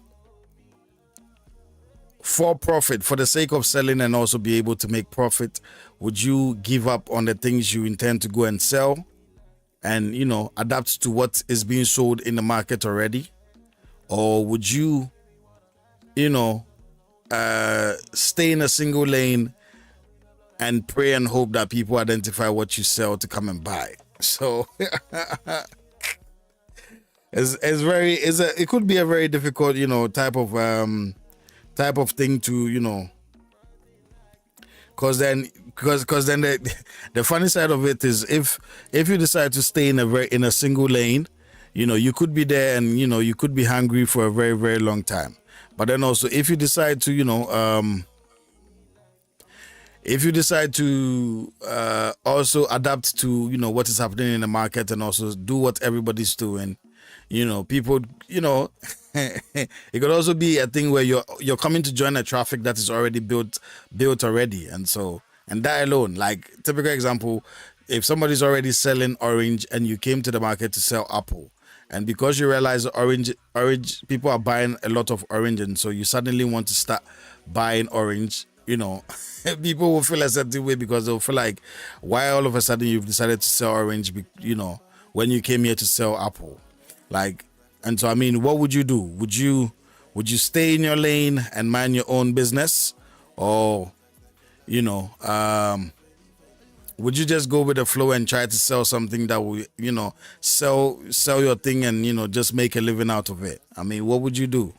for profit, for the sake of selling and also be able to make profit, would you give up on the things you intend to go and sell and, adapt to what is being sold in the market already? Or would you, stay in a single lane and pray and hope that people identify what you sell to come and buy? So it could be a very difficult, type of thing to, because then the funny side of it is if you decide to stay in a single lane, you could be there and you could be hungry for a very, very long time. But then also if you decide to also adapt to what is happening in the market and also do what everybody's doing, people, it could also be a thing where you're coming to join a traffic that is already built already. And that alone, like typical example, if somebody's already selling orange and you came to the market to sell apple, and because you realize orange people are buying a lot of orange, and so you suddenly want to start buying orange, people will feel a certain way because they'll feel like, why all of a sudden you've decided to sell orange, when you came here to sell apple? Like, and so what would you do? Would you stay in your lane and mind your own business, or would you just go with the flow and try to sell something that will sell your thing and just make a living out of it? What would you do?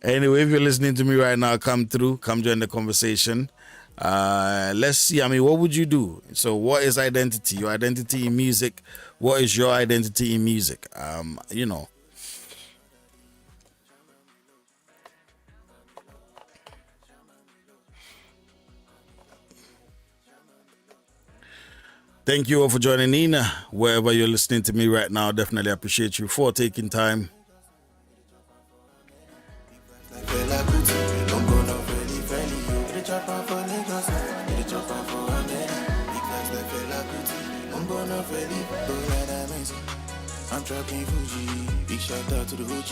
Anyway, if you're listening to me right now, come through, come join the conversation. Let's see. I mean, what would you do? So, what is identity? Your identity in music. What is your identity in music? You know. Thank you all for joining in. Wherever you're listening to me right now, definitely appreciate you for taking time. I'm trapping Fuji, big shout out to the OG.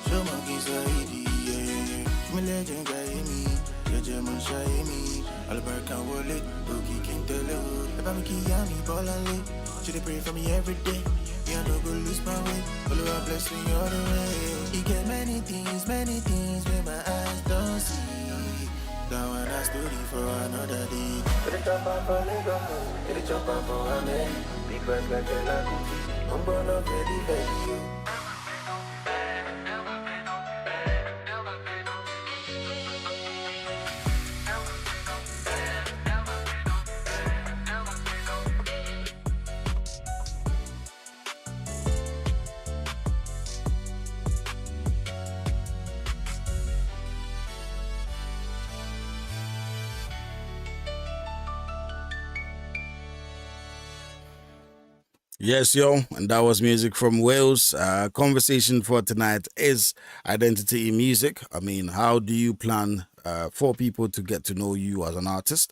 Show my kids me legend guy me, German shy me. Alberta wallet, Boogie King Tele. If I'm a Kiami, ball and lit. Should pray for me every day. Yeah, no go lose my way. Follow up, bless me all the way. He get many things where my eyes don't see. That one I story for another day. Get a chop up for Lagos, get a chop up for Amen. Big bags like a Laguti. I'm gonna ready for you. Yes, yo, and that was music from Wales. Conversation for tonight is identity in music. I mean, how do you plan for people to get to know you as an artist?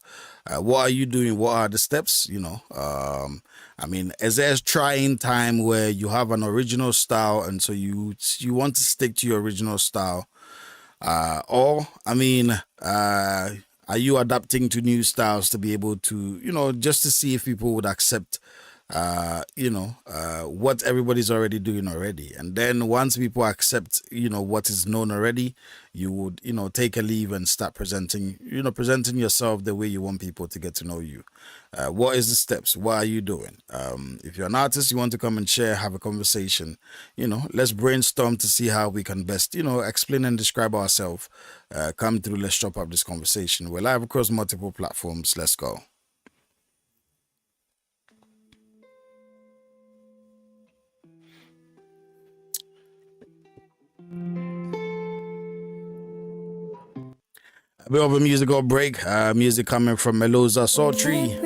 What are you doing? What are the steps? You know, I mean, is there a trying time where you have an original style and so you want to stick to your original style? Or, I mean, are you adapting to new styles to be able to, you know, just to see if people would accept what everybody's already doing already. And then once people accept, you know, what is known already, you would, you know, take a leave and start presenting yourself the way you want people to get to know you. What is the steps? What are you doing? If you're an artist, you want to come and share, have a conversation, you know, let's brainstorm to see how we can best, you know, explain and describe ourselves. Come through, let's chop up this conversation. We're live across multiple platforms. Let's go. A bit of a musical break. Music coming from Melosa Sultry.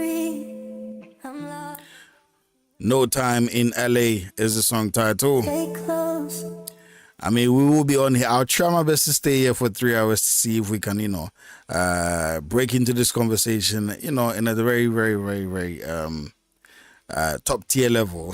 No Time in LA is the song title. I mean, we will be on here. I'll try my best to stay here for 3 hours to see if we can, you know, break into this conversation, you know, in a very, very, very, very top tier level.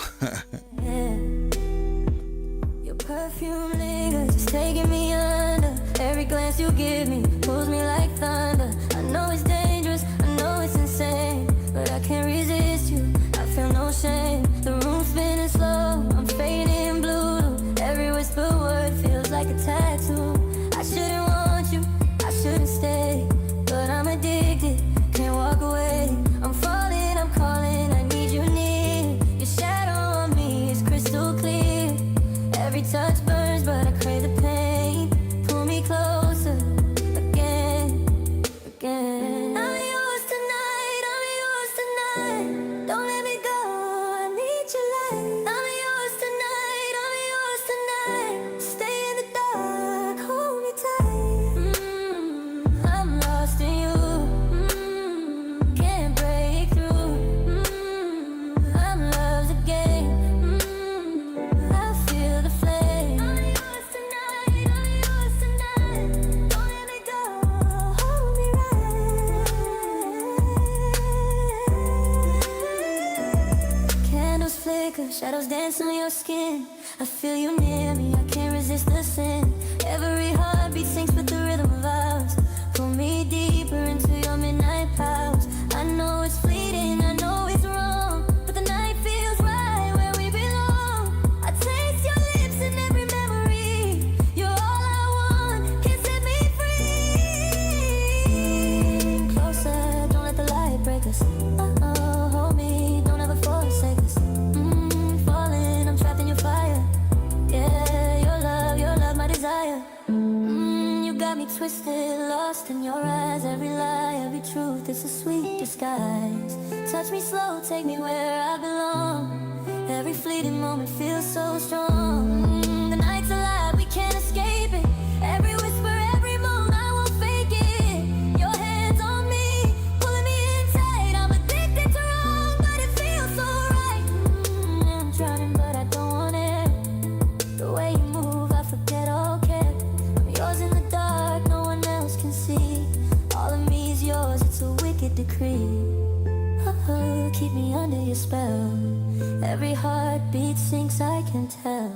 Your perfume lingers, it's taking me under. Every glance you give me pulls me like thunder. I know it's dangerous, I know it's insane, but I can't resist you, I feel no shame. The room's spinning slow, I'm fading blue. Every whisper word feels like a tattoo. I shouldn't want you, I shouldn't stay, but I'm addicted, can't walk away. I'm falling, I'm calling, I need you near. Your shadow on me is crystal clear. Every touch burns, but I crave the pain. Pull me closer, again, again. I'm yours tonight, I'm yours tonight. Don't let me go, I need your light. I'm yours tonight, I'm yours tonight. Stay in the dark, hold me tight. I'm lost in you, can't break through. I'm love's a game, I feel the flame. I'm yours tonight, I'm yours tonight. Don't let me go, hold me right. Candles flicker, shadows dance on your skin. I feel you near me, I can't resist the sin. Every heartbeat syncs with the rhythm of ours. Pull me deeper into your midnight powers. I know it's fleeting, I know it's wrong, but the night feels right where we belong. I taste your lips in every memory. You're all I want, can't set me free. Closer, don't let the light break us. Uh-oh, hold me, don't ever forsake us. Falling, I'm trapped in your fire. Yeah, your love, my desire. me twisted, lost in your eyes. Every lie, every truth, it's a sweet disguise. Touch me slow, take me where I belong. Every fleeting moment feels so strong. The night's alive, we can't escape it. Every whisper, every moan, I won't fake it. Your hands on me, pulling me inside. I'm addicted to wrong, but it feels so right. I'm drowning, but I don't want it. The way you move, I forget all care. I'm yours in the dark, no one else can see. All of me is yours, it's a wicked decree. Oh, keep me under your spell. Every heartbeat sinks, I can tell.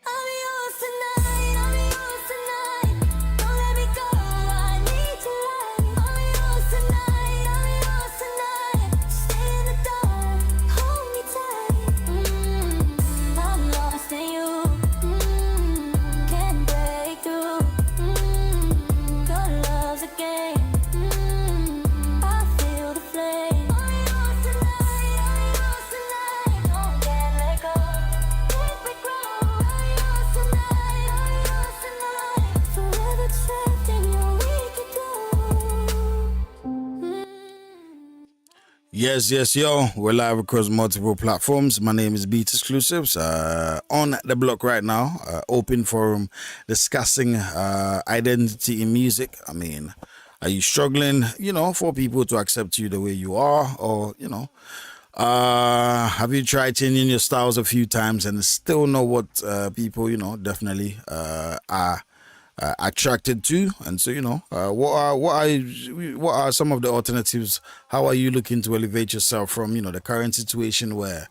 I'm yours tonight, I'm yours tonight. Don't let me go, I need your light. I'm yours tonight, I'm yours tonight. Stay in the dark, hold me tight. I'm lost in you. Can't break through. Your love's a game. I feel the flame. I'm yours tonight, I'm yours tonight. No, can't let go. Make me grow. I'm yours tonight, I'm yours tonight. Forever trapped in your wicked glow. Yes, yes, yo. We're live across multiple platforms. My name is Beat Exclusives. On the block right now, open forum discussing identity in music. I mean, are you struggling, for people to accept you the way you are? Or, have you tried changing your styles a few times and still know what people, definitely are attracted to? And so, what are some of the alternatives? How are you looking to elevate yourself from, the current situation where,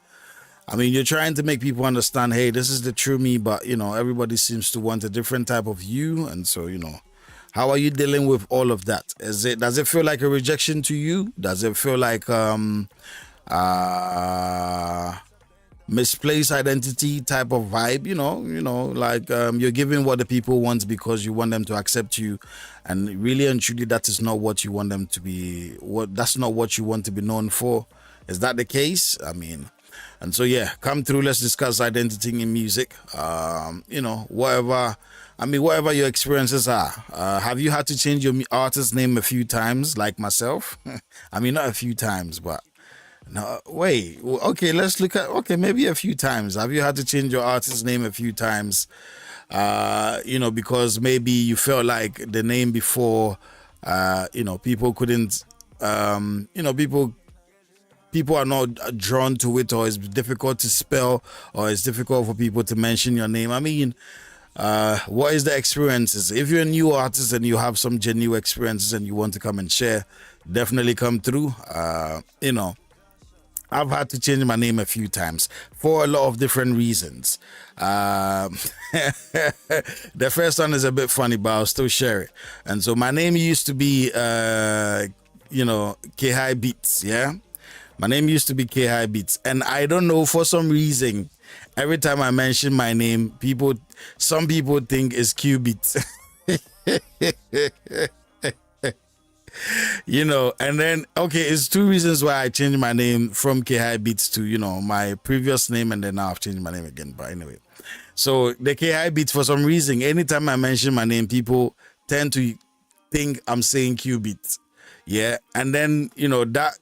I mean, you're trying to make people understand, hey, this is the true me, but, everybody seems to want a different type of you. And so, how are you dealing with all of that? Does it feel like a rejection to you? Does it feel like misplaced identity type of vibe, like you're giving what the people want because you want them to accept you, and really and truly that is not what you want them to be, that's not what you want to be known for? Is that the case? I mean, and so yeah, come through, let's discuss identity in music. Whatever your experiences are. Have you had to change your artist name a few times like myself? I mean, not a few times, but no, wait. Okay, let's look at. Okay, maybe a few times. Have you had to change your artist name a few times? Because maybe you felt like the name before, people couldn't, people are not drawn to it, or it's difficult to spell, or it's difficult for people to mention your name. I mean, what is the experiences? If you're a new artist and you have some genuine experiences and you want to come and share, definitely come through. I've had to change my name a few times for a lot of different reasons. The first one is a bit funny, but I'll still share it. And so my name used to be, K-High Beats, yeah? My name used to be K-High Beats. And I don't know, for some reason, every time I mention my name, some people think it's Q Beats. And then, okay, it's two reasons why I changed my name from K-High Beats to, my previous name, and then now I've changed my name again. But anyway, so the K-High Beats, for some reason, anytime I mention my name, people tend to think I'm saying Q Beats. Yeah. And then, that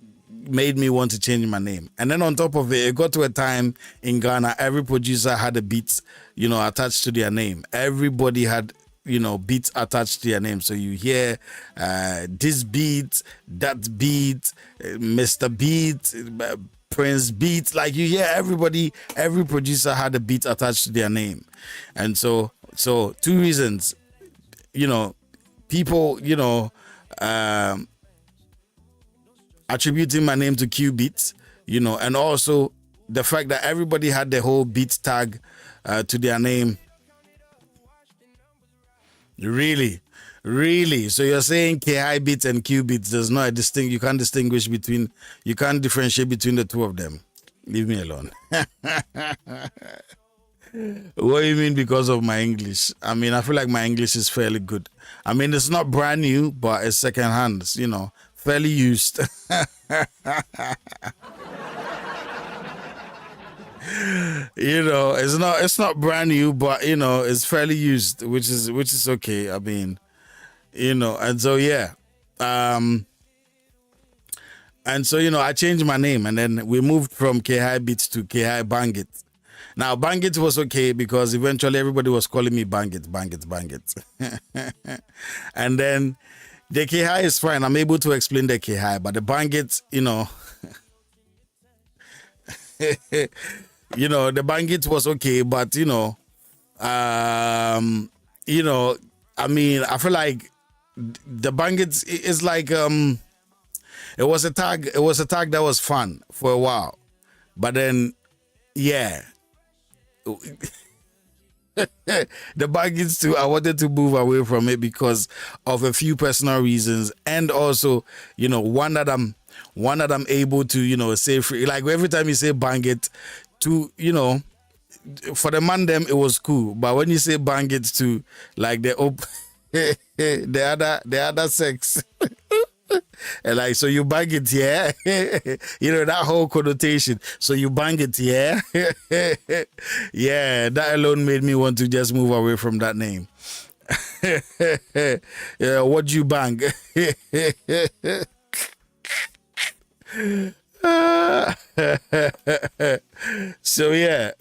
made me want to change my name. And then on top of it, it got to a time in Ghana, every producer had a beat, attached to their name. Everybody had beats attached to their name. So you hear this beat, that beat, Mr. Beat, Prince Beat. Like you hear every producer had a beat attached to their name. And so two reasons, people, attributing my name to Q Beats, and also the fact that everybody had the whole beat tag to their name. Really? So you're saying K-High Beats and Q Beats, there's no you can't differentiate between the two of them. Leave me alone. What do you mean because of my English? I mean, I feel like my English is fairly good. I mean, it's not brand new, but it's secondhand, fairly used. it's not brand new, but it's fairly used, which is okay. I mean, and so yeah. And so, I changed my name, and then we moved from K-High Beats to K-High Bangit. Now, Bangit was okay because eventually everybody was calling me Bangit, Bangit, Bangit. And then the K-High is fine. I'm able to explain the K-High, but the Bangit, the Bangit was okay, but, I mean, I feel like the Bangit is like, it was a tag that was fun for a while, but then yeah, the Bangits too, I wanted to move away from it because of a few personal reasons, and also one that I'm able to say free. Like every time you say Bangit to for the man them it was cool, but when you say Bangit to like the other sex. And like, so you bang it, yeah? That whole connotation. So you bang it, yeah? Yeah, that alone made me want to just move away from that name. Yeah, what you bang? So yeah,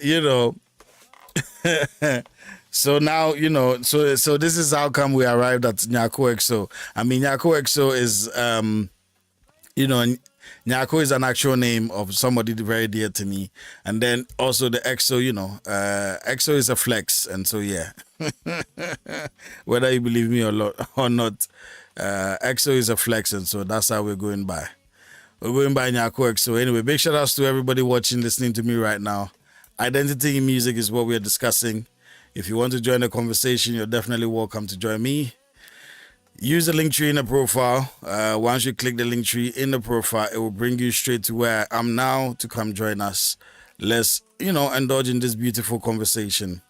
so now, so this is how come we arrived at Nyako XO. I mean, Nyako XO is, Nyako is an actual name of somebody very dear to me. And then also the XO, XO is a flex. And so, yeah, whether you believe me or not, XO is a flex. And so that's how we're going by. We're going by Nyako XO. Anyway, big shout outs to everybody watching, listening to me right now. Identity in music is what we're discussing. If you want to join the conversation, you're definitely welcome to join me. Use the link tree in the profile. Once you click the link tree in the profile, it will bring you straight to where I am now to come join us. Let's, indulge in this beautiful conversation.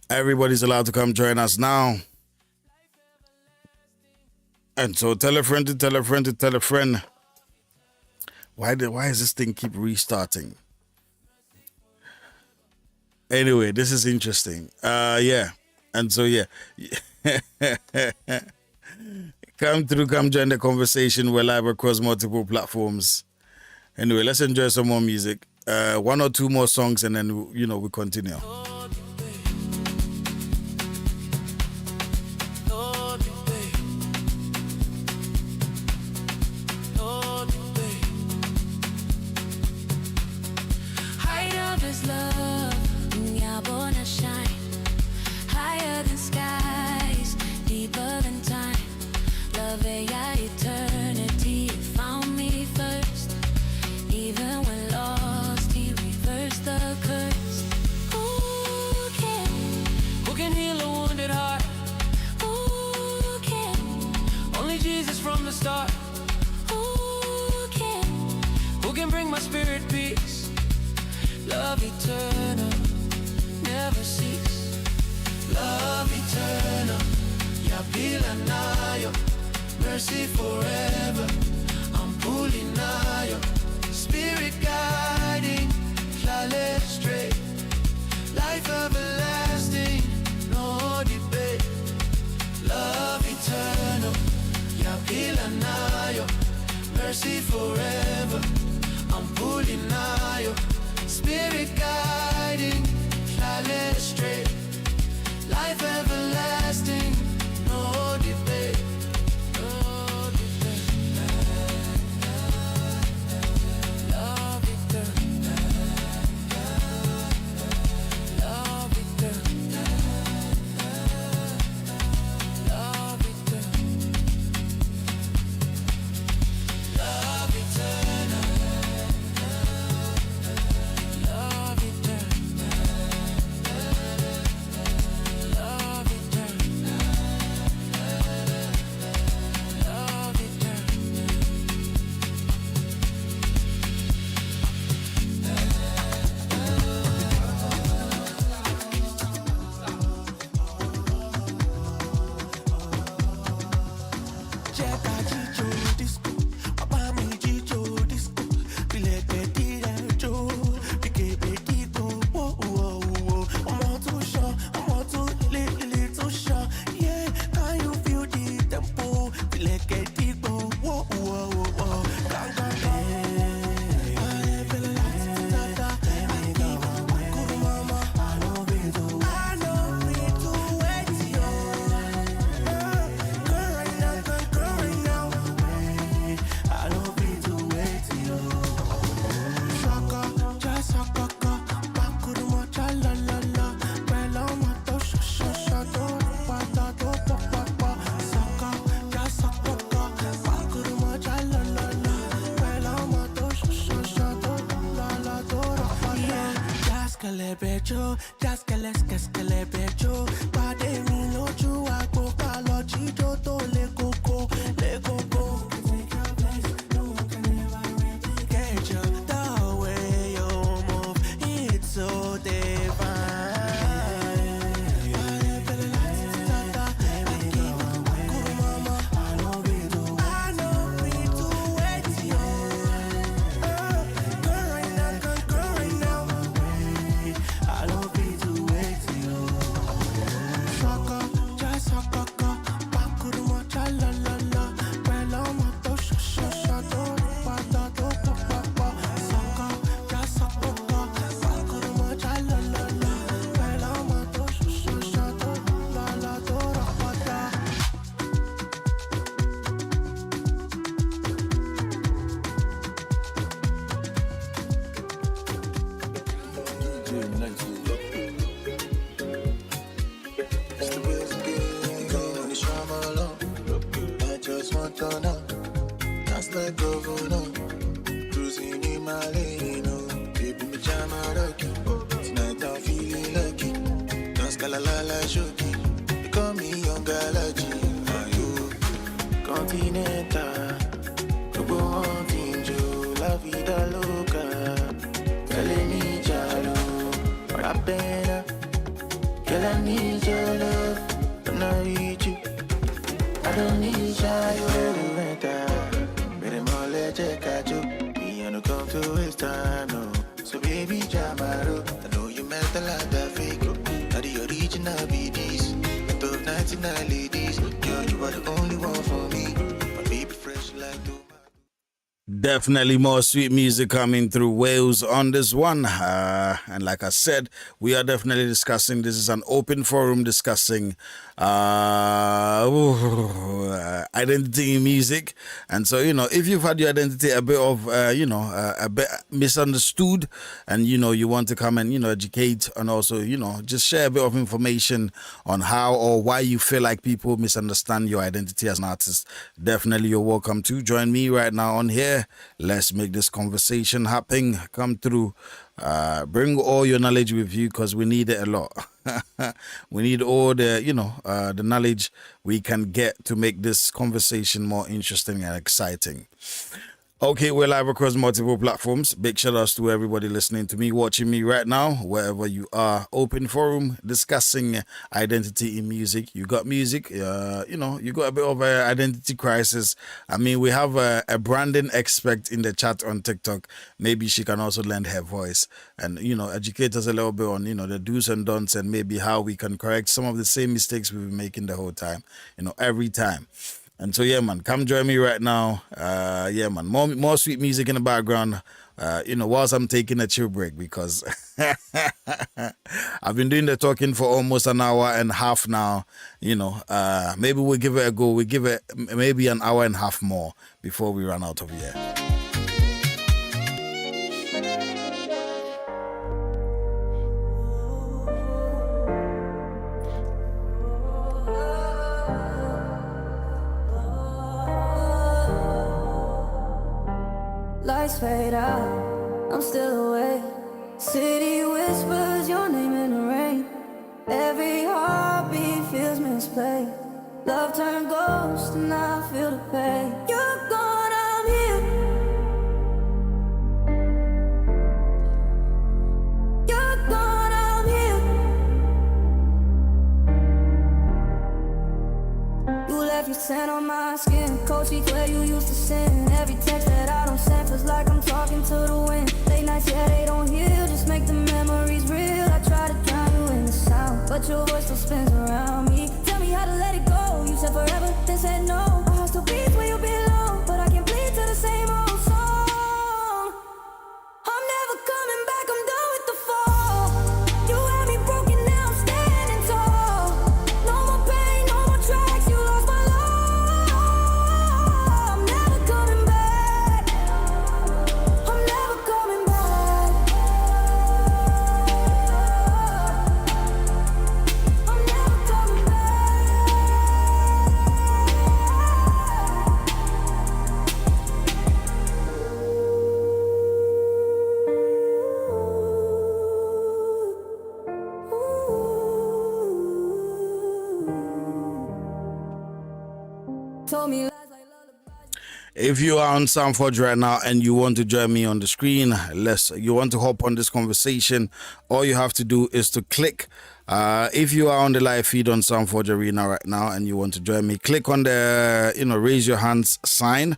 Everybody's allowed to come join us now. And so tell a friend to tell a friend to tell a friend. Why does this thing keep restarting? Anyway, this is interesting. Yeah. And so, yeah. Come join the conversation. We're live across multiple platforms. Anyway, let's enjoy some more music. One or two more songs, and then, we continue. turn up. That's like governor. Cruising in my lane, oh. Baby, me jam out okay. Tonight I'm feeling lucky. Don't scalala shoki. They call me young galaxy. Ayo, continental. Go on, Tinjo. La vida loca. Tell me, Jalo. Rapena. Girl, I need your love. When I reach you, I don't need your rental. Very more let check at you. Me and no come to waste time, no. So baby, Jamaro, I know you met a lot of fake. Now the original be this. Top 99 ladies. Girl, you are the only one for me. My baby fresh like tomato. Definitely more sweet music coming through Wales on this one. And like I said, we are definitely discussing, this is an open forum discussing identity in music. And so, if you've had your identity a bit of, a bit misunderstood and, you want to come and, educate and also, just share a bit of information on how or why you feel like people misunderstand your identity as an artist, definitely you're welcome to join me right now on here. Let's make this conversation happen. Come through. Bring all your knowledge with you because we need it a lot. We need all the, the knowledge we can get to make this conversation more interesting and exciting. Okay, we're live across multiple platforms. Big shout outs to everybody listening to me, watching me right now, wherever you are. Open forum discussing identity in music. You got music, you got a bit of an identity crisis. I mean, we have a branding expert in the chat on TikTok. Maybe she can also lend her voice and, educate us a little bit on, the do's and don'ts and maybe how we can correct some of the same mistakes we've been making the whole time, every time. And so, yeah, man, come join me right now. Yeah, man, more sweet music in the background, whilst I'm taking a chill break because I've been doing the talking for almost an hour and a half now. Maybe we'll give it a go. We'll give it maybe an hour and a half more before we run out of here. Lights fade out, I'm still awake. City whispers your name in the rain. Every heartbeat feels misplaced. Love turned ghost and I feel the pain. You're gone, I'm here. You're gone, I'm here. You left your scent on my skin. Cold feet where you used to sin. Every text that I don't send feels like I'm talking to the wind. Late nights, yeah, they don't heal. Just make the memories real. I try to drown you in the sound, but your voice still spins around me. Tell me how to let it go. You said forever, then said no. My heart still beats where you belong, but I can't bleed to the same old song. I'm never coming back, I'm done with the fall. You had me broken, now I'm standing tall. No more pain, no more tracks, you lost my love. I'm never coming back. I'm never coming back. I'm never coming back. Told me lies like lullabies. If you are on Soundforge right now and you want to join me on the screen, you want to hop on this conversation, all you have to do is to click. If you are on the live feed on Soundforge Arena right now and you want to join me, click on the raise your hands sign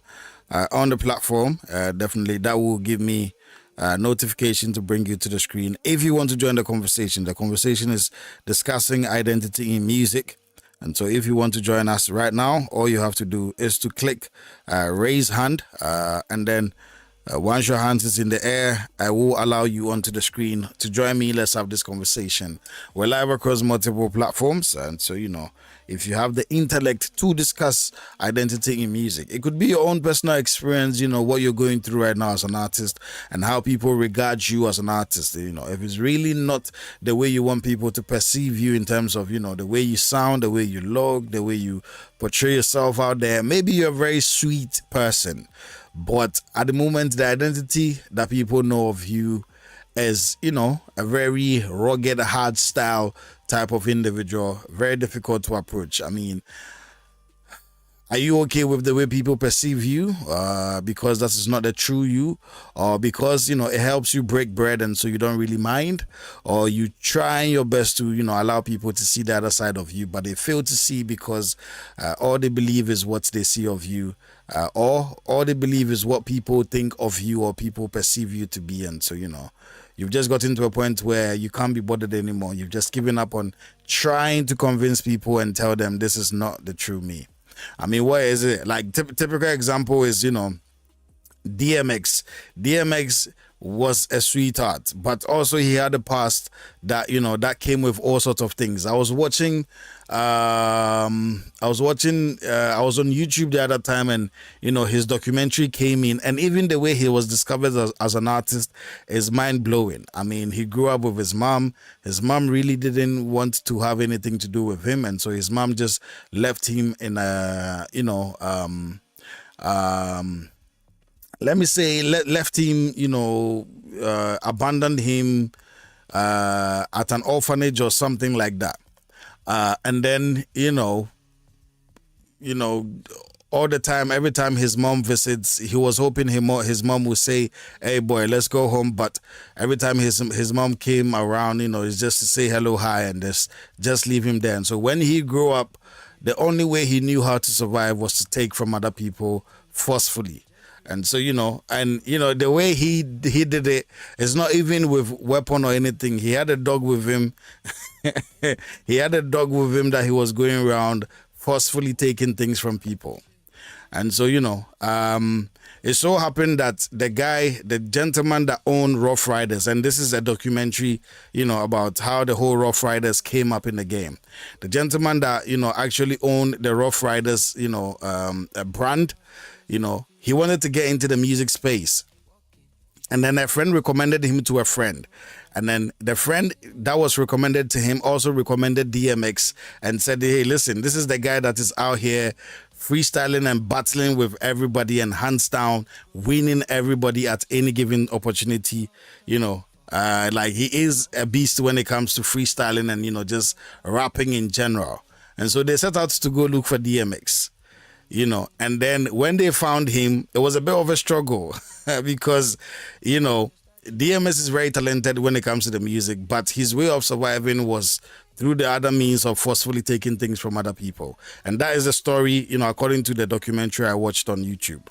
on the platform. Definitely, that will give me notification to bring you to the screen. If you want to join the conversation is discussing identity in music. And so if you want to join us right now, all you have to do is to click raise hand and then Once your hands is in the air, I will allow you onto the screen to join me. Let's have this conversation. We're live across multiple platforms, and so if you have the intellect to discuss identity in music, it could be your own personal experience, what you're going through right now as an artist and how people regard you as an artist. If it's really not the way you want people to perceive you in terms of, the way you sound, the way you look, the way you portray yourself out there, maybe you're a very sweet person. But at the moment, the identity that people know of you is, a very rugged, hard style type of individual, very difficult to approach. I mean, are you okay with the way people perceive you? Because that is not the true you, or because it helps you break bread and so you don't really mind, or you trying your best to allow people to see the other side of you, but they fail to see because all they believe is what they see of you, or all they believe is what people think of you or people perceive you to be, and so you've just gotten to a point where you can't be bothered anymore. You've just given up on trying to convince people and tell them this is not the true me. I mean, what is it? Like, typical example is, DMX. DMX was a sweetheart, but also he had a past that, that came with all sorts of things. I was watching, I was on YouTube the other time, and, his documentary came in, and even the way he was discovered as an artist is mind blowing. I mean, he grew up with his mom. His mom really didn't want to have anything to do with him, and so his mom just left him in a, let me say, left him, abandoned him at an orphanage or something like that. And then, all the time, every time his mom visits, he was hoping his mom would say, "Hey boy, let's go home." But every time his mom came around, it's just to say hello, hi, and just leave him there. And so when he grew up, the only way he knew how to survive was to take from other people forcefully. And so, the way he did it is not even with weapon or anything. He had a dog with him. He had a dog with him that he was going around forcefully taking things from people. And so, it so happened that the gentleman that owned Rough Riders, and this is a documentary, about how the whole Rough Riders came up in the game. The gentleman that, actually owned the Rough Riders, brand, he wanted to get into the music space. And then a friend recommended him to a friend. And then the friend that was recommended to him also recommended DMX and said, "Hey, listen, this is the guy that is out here freestyling and battling with everybody and hands down winning everybody at any given opportunity. Like, he is a beast when it comes to freestyling and, just rapping in general." And so they set out to go look for DMX. And then when they found him, it was a bit of a struggle because, DMS is very talented when it comes to the music, but his way of surviving was through the other means of forcefully taking things from other people. And that is the story, according to the documentary I watched on YouTube.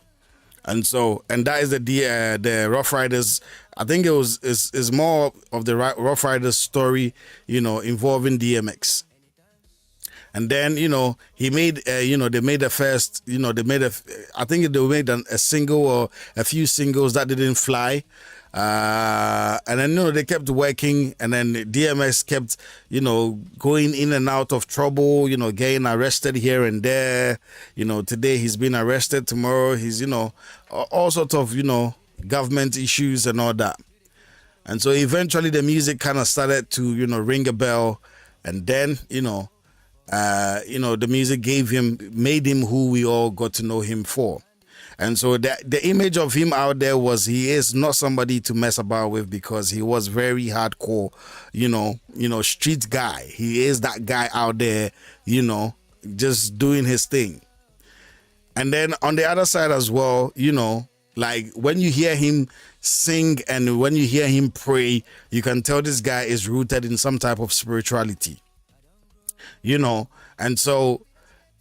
And that is the Rough Riders. I think is more of the Rough Riders story, involving DMX. And then, he made, they made a first, I think they made a single or a few singles that didn't fly. And then, they kept working, and then DMX kept, going in and out of trouble, getting arrested here and there. Today he's been arrested, tomorrow he's, all sorts of, government issues and all that. And so eventually the music kind of started to, ring a bell. And then, the music made him who we all got to know him for. And so the image of him out there was he is not somebody to mess about with, because he was very hardcore, street guy. He is that guy out there, just doing his thing. And then on the other side as well, like when you hear him sing and when you hear him pray, you can tell this guy is rooted in some type of spirituality. And so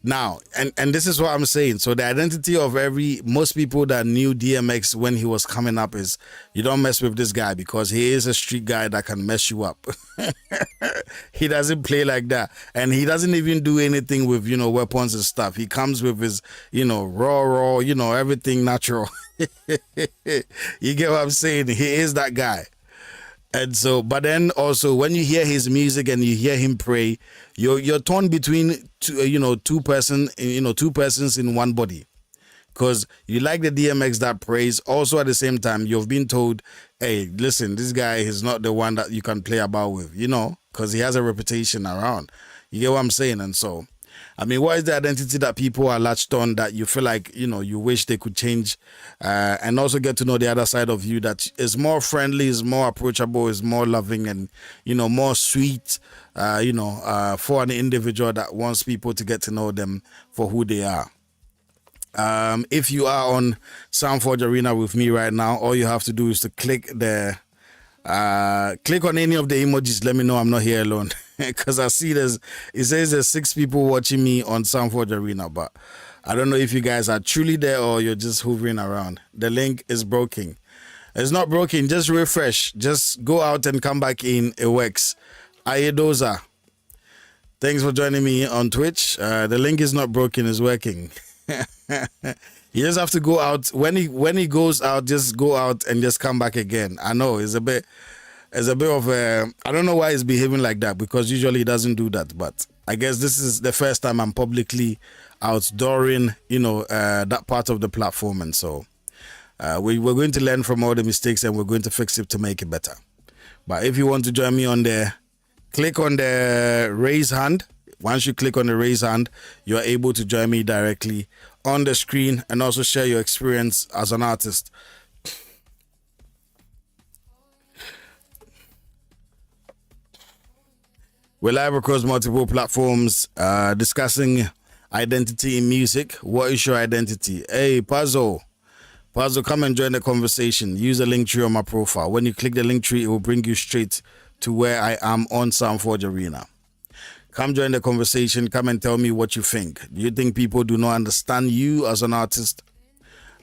Now, and this is what I'm saying. So the identity of most people that knew DMX when he was coming up is you don't mess with this guy because he is a street guy that can mess you up. He doesn't play like that, and he doesn't even do anything with weapons and stuff. He comes with his raw, everything natural. You get what I'm saying? He is that guy. And so, but then also when you hear his music and you hear him pray, you're torn between two persons in one body. Because you like the DMX that prays. Also at the same time, you've been told, hey, listen, this guy is not the one that you can play about with, because he has a reputation around. You get what I'm saying? And so, I mean, what is the identity that people are latched on that you feel like, you wish they could change, and also get to know the other side of you that is more friendly, is more approachable, is more loving, and, more sweet, for an individual that wants people to get to know them for who they are. If you are on Soundforge Arena with me right now, all you have to do is to click on any of the emojis. Let me know I'm not here alone. Because I see it says there's 6 people watching me on Soundforge Arena, but I don't know if you guys are truly there or you're just hovering around. The link is broken. It's not broken, just refresh. Just go out and come back in. It works. Ayedoza, thanks for joining me on Twitch. The link is not broken, it's working. You just have to go out. When he goes out, just go out and just come back again. I know it's a bit of a, I don't know why he's behaving like that, because usually he doesn't do that, but I guess this is the first time I'm publicly outdooring, that part of the platform. And so we're going to learn from all the mistakes and we're going to fix it to make it better. But if you want to join me on there, click on the raise hand. Once you click on the raise hand, you're able to join me directly on the screen and also share your experience as an artist. We're live across multiple platforms, discussing identity in music. What is your identity? Hey, Puzzle, come and join the conversation. Use the link tree on my profile. When you click the link tree, it will bring you straight to where I am on Soundforge Arena. Come join the conversation. Come and tell me what you think. Do you think people do not understand you as an artist?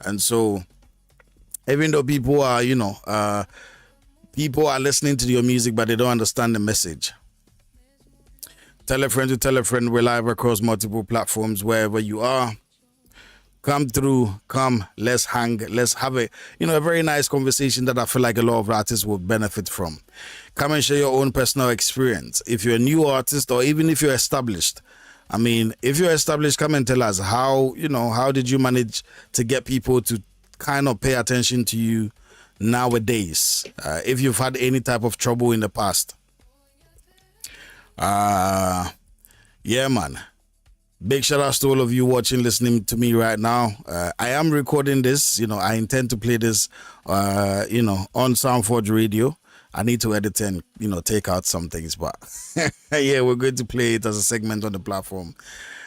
And so, even though people are, people are listening to your music, but they don't understand the message. Tell a friend to tell a friend. We're live across multiple platforms, wherever you are. Come through, let's hang, let's have a very nice conversation that I feel like a lot of artists will benefit from. Come and share your own personal experience. If you're a new artist or even if you're established, I mean, if you're established, come and tell us how did you manage to get people to kind of pay attention to you nowadays? If you've had any type of trouble in the past. Yeah, man. Big shout outs to all of you watching, listening to me right now. I am recording this. I intend to play this, on Soundforge Radio. I need to edit and, take out some things, but yeah, we're going to play it as a segment on the platform.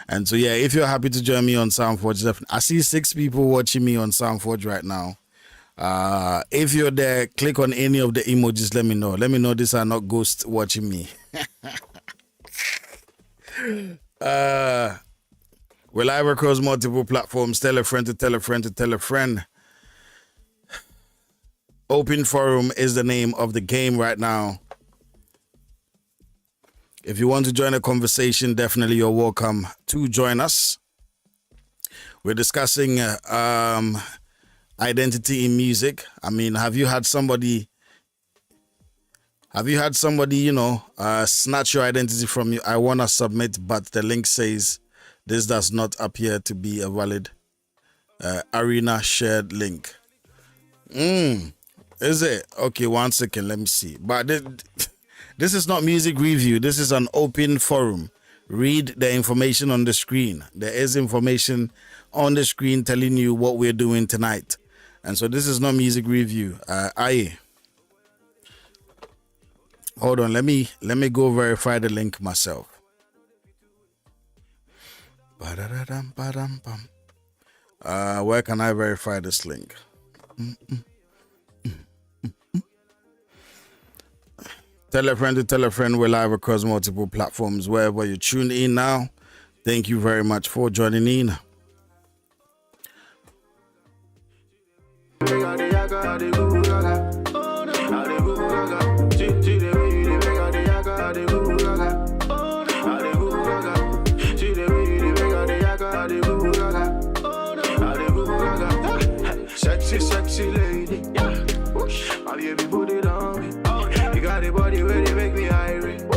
And so, yeah, if you're happy to join me on Soundforge, I see 6 people watching me on Soundforge right now. If you're there, click on any of the emojis. Let me know. Let me know these are not ghosts watching me. We're live across multiple platforms. Tell a friend to tell a friend to tell a friend. Open Forum is the name of the game right now. If you want to join a conversation, definitely you're welcome to join us. We're discussing identity in music. I mean, have you had somebody, snatch your identity from you? I want to submit, but the link says this does not appear to be a valid arena shared link. Is it? Okay, 1 second. Let me see. But this is not music review. This is an open forum. Read the information on the screen. There is information on the screen telling you what we're doing tonight. And so this is not music review. Hold on. Let me go verify the link myself. Where can I verify this link? Tell a friend to tell a friend. We're live across multiple platforms. Wherever you tuned in now, Thank you very much for joining in. Sexy lady, yeah. My baby put it on me. You got a body where they make me irate.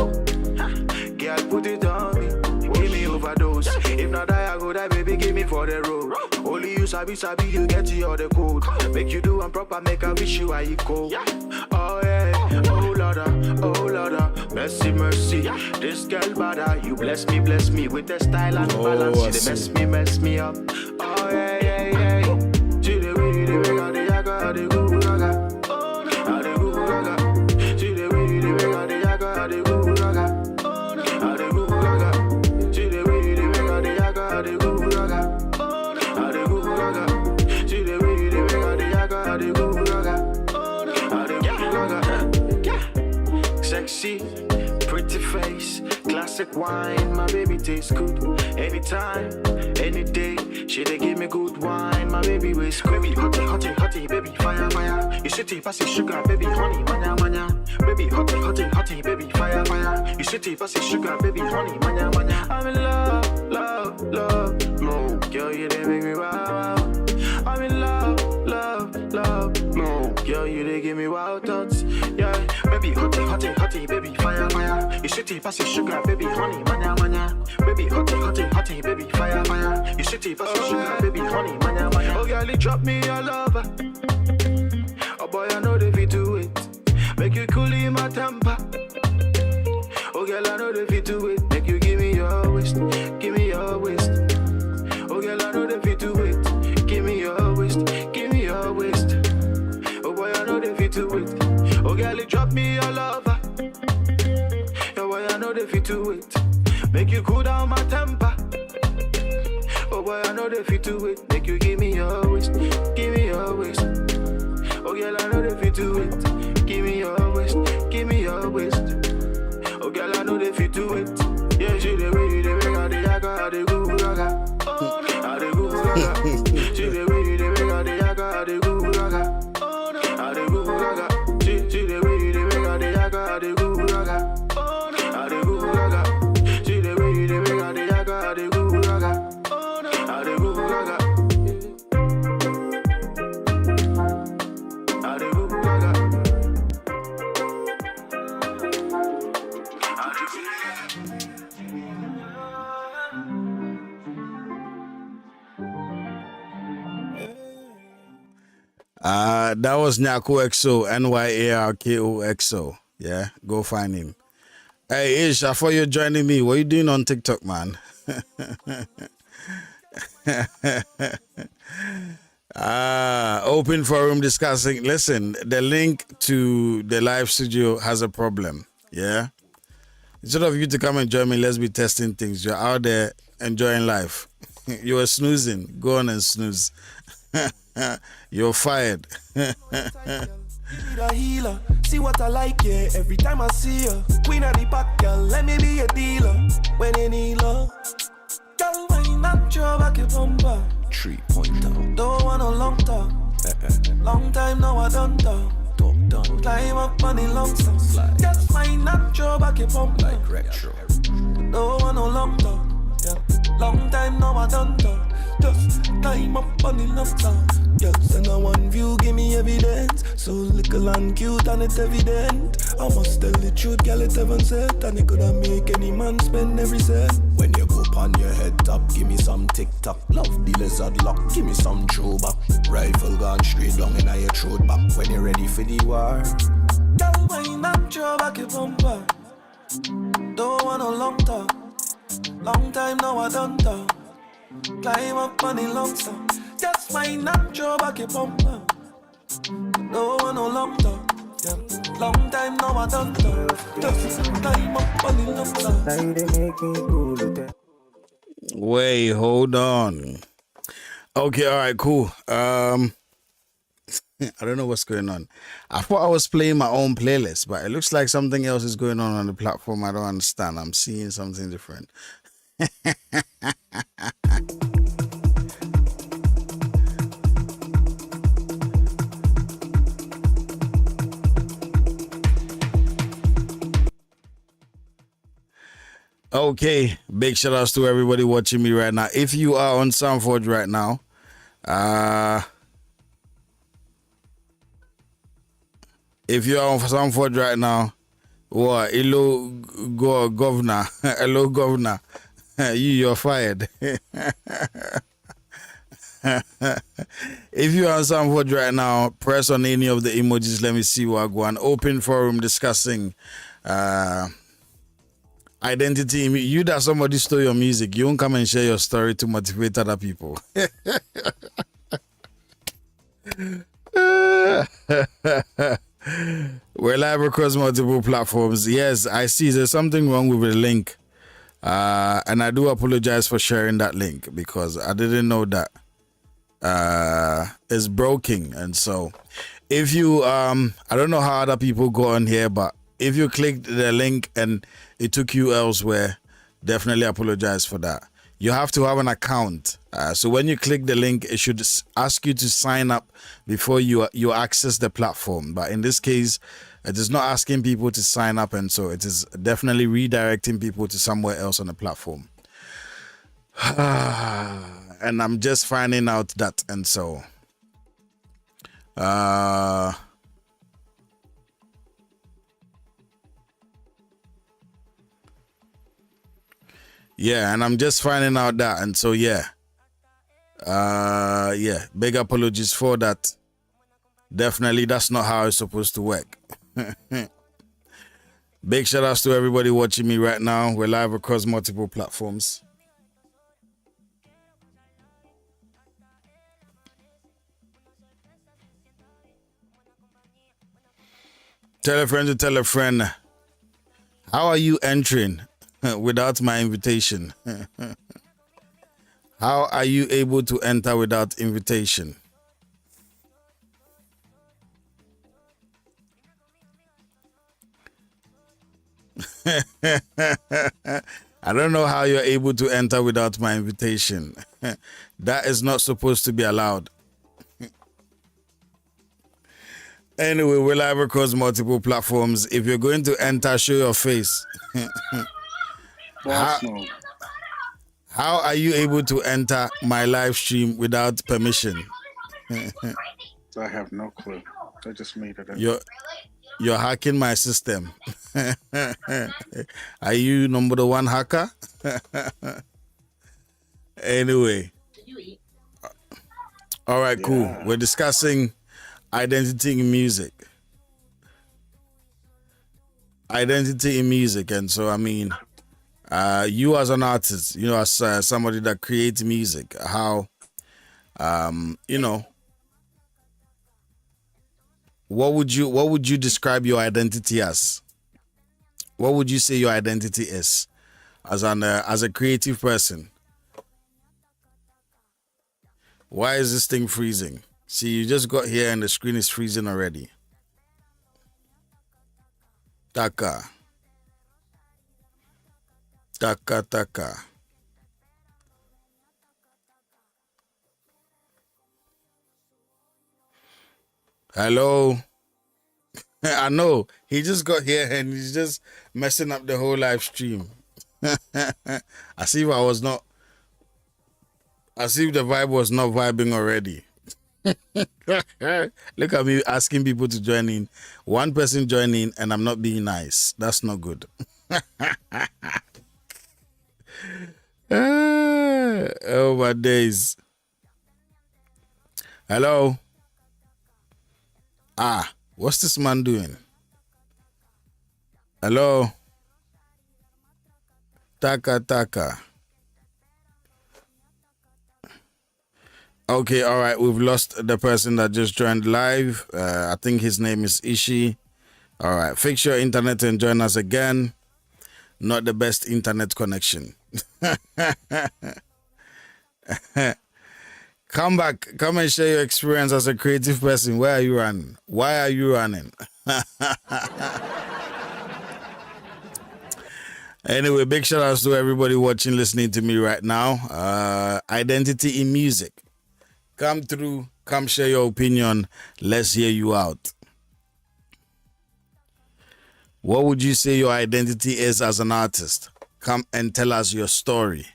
Girl, put it on me. Give me overdose. If not die, I go die, baby. Give me for the road. Only you sabi, you get to all the code. Make you do and proper, make I wish you I equal. Oh yeah, oh Lorda, mercy. This girl bada, you bless me with the style and balance. You they mess me up. Oh yeah. See the way they make all the yaga, the goo gaga. See the way they make all the yaga, the goo gaga. See the way they make all the yaga, the goo gaga. See the way they make all the yaga, the goo gaga. Sexy, pretty face, classic wine. My baby tastes good anytime, any day. She they give me good wine, my baby waist good. Baby hotty, baby fire. You city passy sugar, baby honey, manya. Baby hotty, baby fire. You city passy sugar, baby honey, manya. I'm in love, no. Girl, you they make me wow. I'm in love, no. Girl, you they give me wild thoughts, yeah. Baby hotty, baby fire. You city passy sugar, baby honey, manya. Baby hotty, baby fire. You city passy sugar, baby honey, manya. Oh girl, you drop me a lover. Oh boy, I know they fit do it. Make you cool in my temper. Oh girl, I know they fit do it. Make you give me your waist. Oh girl, I know they fit do it. Give me your waist. Oh boy, I know they fit do it. Oh girl, you drop me a lover. Oh boy, I know they fit do it. Make you cool down my temper. Oh boy, I know they fit do it. Make you give me your waist. Oh girl, I know they fit do it. Give me your waist. Oh girl, I know they fit do it. Yeah, she the way they make all the yaga, the goo gaga. The goo gaga. She the way they make all the yaga, the goo gaga. The goo gaga. She the way they make all the yaga, the goo gaga. The goo gaga. She the way they make all the yaga, the goo gaga. The goo gaga. That was Nyako XO, NYARKOXO. Yeah, go find him. Hey, Ish, I thought you're joining me. What are you doing on TikTok, man? Open forum discussing. Listen, the link to the live studio has a problem. Yeah? Instead of you to come and join me, let's be testing things. You're out there enjoying life. You were snoozing. Go on and snooze. You're fired. Give me the healer, see what I like, yeah. Every time I see her, queen of the pack, girl, let me be a dealer. When you need love, girl, why not your back your bumper? 3-pointer. Don't want no long talk. Long time now I don't talk. Done. Climb up on the long stuff. Just why not your back your bumper? Like retro. Don't want no long talk. Yeah. Long time now I don't talk. Just climb up on the long talk. Yeah, send a one view, give me evidence. So little and cute and it's evident. I must tell the truth, girl, it's heaven set. And it coulda make any man spend every cent. When you go on your head top, give me some tick-tock. Love the lizard lock, give me some throwback. Rifle gone straight down in your throat back. When you're ready for the war. Girl, why not throw back your bumper? Don't want no long talk. Long time now I don't talk. Climb up on the long stuff. Just why not throw back your bumper? Don't want no long talk. Yeah. Long time now I don't talk. Just climb up on the long stuff. Wait, hold on. Okay, all right, cool. I don't know what's going on. I thought I was playing my own playlist, but it looks like something else is going on the platform. I don't understand. I'm seeing something different. Okay, big shout outs to everybody watching me right now. If you are on Soundforge right now, if you are on Soundforge right now, what? Hello, governor. Hello, governor. You're fired. If you are on Soundforge right now, press on any of the emojis. Let me see what I go on. Open forum discussing identity. You that somebody stole your music, you won't come and share your story to motivate other people. We're live across multiple platforms. Yes, I see there's something wrong with the link. And I do apologize for sharing that link because I didn't know that it's broken. And so if you I don't know how other people go on here, but if you clicked the link and it took you elsewhere, definitely apologize for that. You have to have an account. So when you click the link, it should ask you to sign up before you access the platform. But in this case, it is not asking people to sign up, and so it is definitely redirecting people to somewhere else on the platform. And I'm just finding out that, and so yeah, and I'm just finding out that, and so yeah, big apologies for that. Definitely, that's not how it's supposed to work. Big shout outs to everybody watching me right now. We're live across multiple platforms. Tell a friend to tell a friend. How are you entering without my invitation? How are you able to enter without invitation? I don't know how you're able to enter without my invitation. That is not supposed to be allowed. Anyway, we're live across multiple platforms. If you're going to enter, show your face. How are you able to enter my live stream without permission? I have no clue. I just made it up. You're hacking my system. Are you number one hacker? Anyway. All right, cool. We're discussing identity in music. Identity in music. And so, I mean, you as an artist, you know, as somebody that creates music, how, you know, what would you describe your identity as? What would you say your identity is as a creative person? Why is this thing freezing? See, you just got here and the screen is freezing already. Taka. Hello. I know. He just got here and he's just messing up the whole live stream. As if the vibe was not vibing already. Look at me asking people to join in. One person joining and I'm not being nice. That's not good. Oh my days. Hello. What's this man doing? Hello. Taka. Okay, all right. We've lost the person that just joined live. I think his name is Ishi. All right. Fix your internet and join us again. Not the best internet connection. Come back. Come and share your experience as a creative person. Where are you running? Why are you running? Anyway, big shout outs to everybody watching, listening to me right now. Identity in music. Come through. Come share your opinion. Let's hear you out. What would you say your identity is as an artist? come and tell us your story.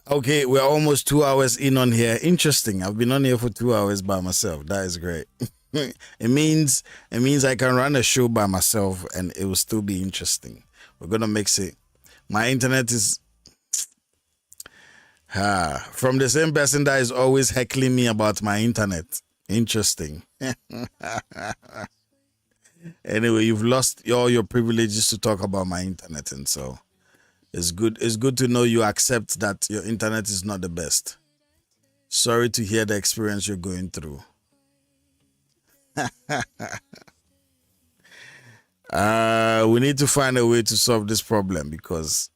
Okay, we're almost 2 hours in on here. Interesting. I've been on here for 2 hours by myself. That is great. it means I can run a show by myself and it will still be interesting. We're gonna mix it. My internet is from the same person that is always heckling me about my internet. Interesting. Anyway, you've lost all your privileges to talk about my internet, and so it's good to know you accept that your internet is not the best. Sorry to hear the experience you're going through. We need to find a way to solve this problem because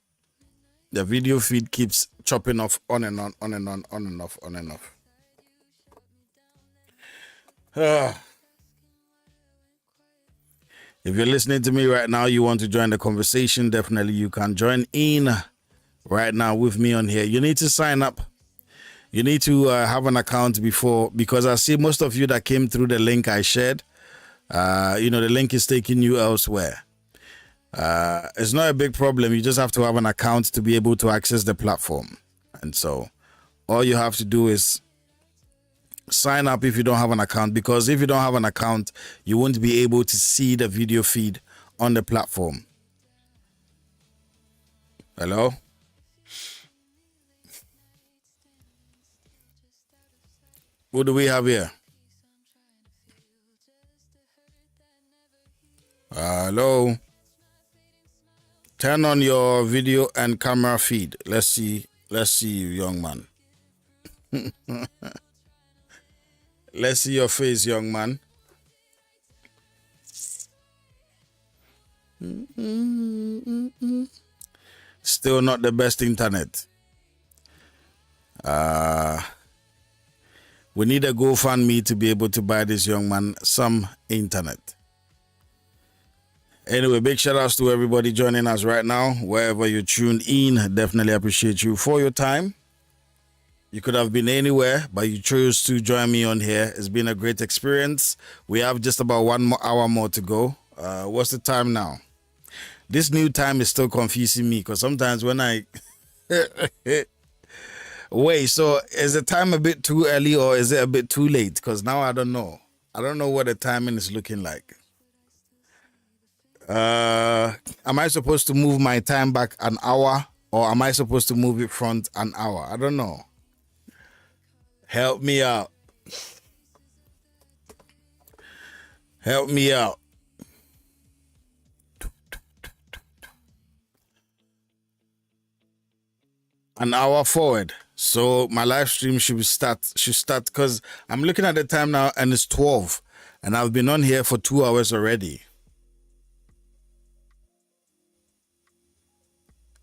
the video feed keeps chopping off on and on, on and on, on and off, on and off. If you're listening to me right now, you want to join the conversation, definitely you can join in right now with me on here. You need to sign up. You need to have an account before, because I see most of you that came through the link I shared. The link is taking you elsewhere. It's not a big problem. You just have to have an account to be able to access the platform. And so all you have to do is sign up if you don't have an account, because if you don't have an account, you won't be able to see the video feed on the platform. Hello? Who do we have here? Hello? Turn on your video and camera feed. Let's see you, young man. Let's see your face, young man. Still not the best internet. We need a GoFundMe to be able to buy this young man some internet. Anyway, big shout outs to everybody joining us right now. Wherever you tuned in, definitely appreciate you for your time. You could have been anywhere, but you chose to join me on here. It's been a great experience. We have just about 1 more hour more to go. What's the time now? This new time is still confusing me because sometimes when I... Wait, so is the time a bit too early or is it a bit too late? Because now I don't know. I don't know what the timing is looking like. Am I supposed to move my time back an hour or am I supposed to move it front an hour? I don't know. Help me out. Help me out. An hour forward. So my live stream should start because I'm looking at the time now and it's 12 and I've been on here for 2 hours already.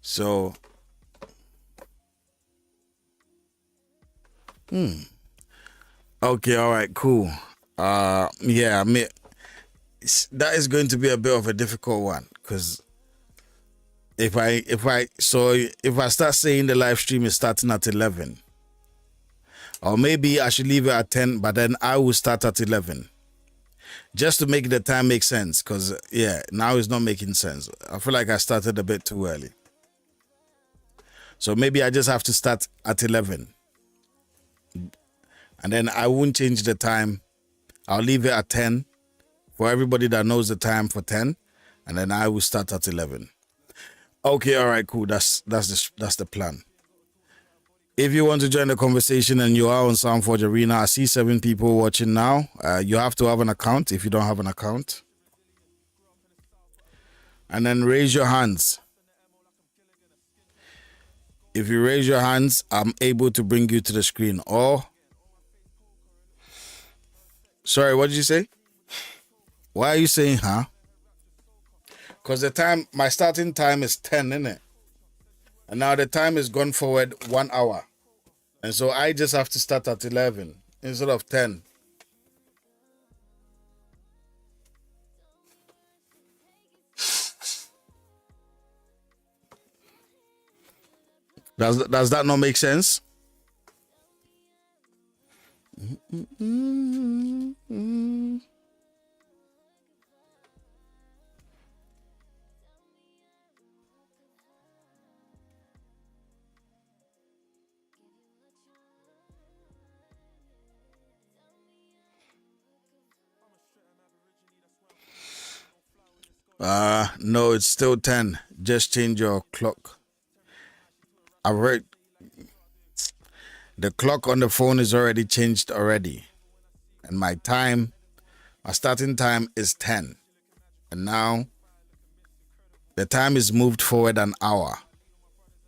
So okay, all right, cool. Yeah, that is going to be a bit of a difficult one because if I start saying the live stream is starting at 11, or maybe I should leave it at 10, but then I will start at 11 just to make the time make sense, because yeah, now it's not making sense. I feel like I started a bit too early, so maybe I just have to start at 11 and then I won't change the time. I'll leave it at 10 for everybody that knows the time for 10, and then I will start at 11. Okay, all right, cool. That's the plan. If you want to join the conversation and you are on Soundforge Arena, I see 7 people watching now. You have to have an account if you don't have an account. And then raise your hands. If you raise your hands, I'm able to bring you to the screen. Or, sorry, what did you say? Why are you saying, huh? Because my starting time is 10, isn't it? And now the time is gone forward 1 hour. And so I just have to start at 11 instead of 10. Does that not make sense? No, it's still 10. Just change your clock. I read the clock on the phone is already changed already. And my starting time is 10. And now the time is moved forward an hour.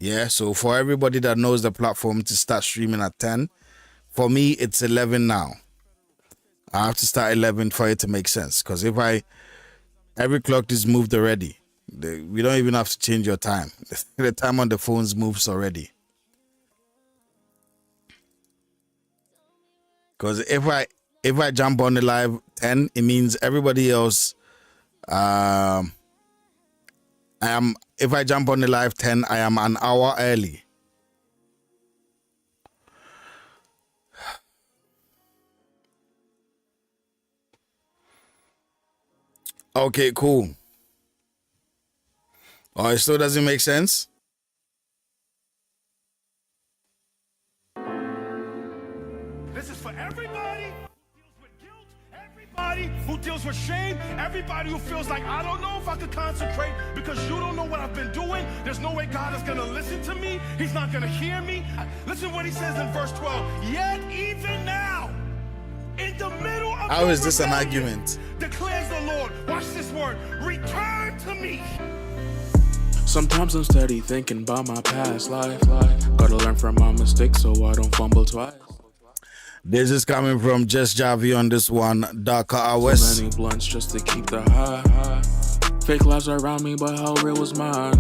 Yeah, so for everybody that knows the platform to start streaming at 10, for me it's 11 now. I have to start 11 for it to make sense. Because every clock is moved already. We don't even have to change your time. The time on the phones moves already. Because if I jump on the live 10, it means everybody else. If I jump on the live 10, I am an hour early. Okay, cool. Oh, it still doesn't make sense? This is for everybody who deals with guilt, everybody who deals with shame, everybody who feels like, I don't know if I could consecrate because you don't know what I've been doing. There's no way God is going to listen to me. He's not going to hear me. Listen what he says in verse 12. Yet even now, in the middle of How is this an argument? declares the Lord. Watch this word. Return to me. Sometimes I'm steady thinking about my past life. Gotta learn from my mistakes so I don't fumble twice. This is coming from Just Javi on this one, Darker Hours. Too many blunts just to keep the high. Fake lives around me, but how real was mine?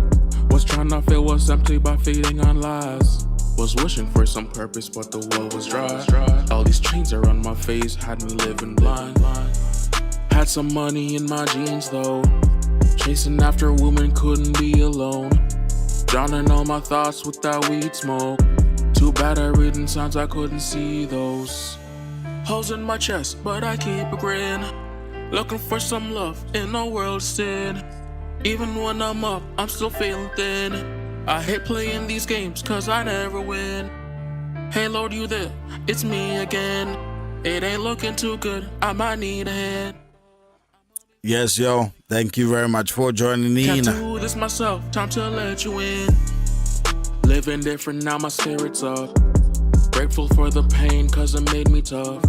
Was trying to fill what's empty by feeding on lies. Was wishing for some purpose, but the well was dry. All these chains around my face had me living blind. Had some money in my jeans though. Chasing after a woman, couldn't be alone. Drowning all my thoughts with that weed smoke. Too bad I reading signs, I couldn't see those. Holes in my chest, but I keep a grin. Looking for some love in a world of sin. Even when I'm up, I'm still feeling thin. I hate playing these games, cause I never win. Hey Lord, you there? It's me again. It ain't looking too good, I might need a hand. Yes, yo. Thank you very much for joining Can't in. do this myself, time to let you in. Living different now, my spirit's up. Grateful for the pain, cause it made me tough.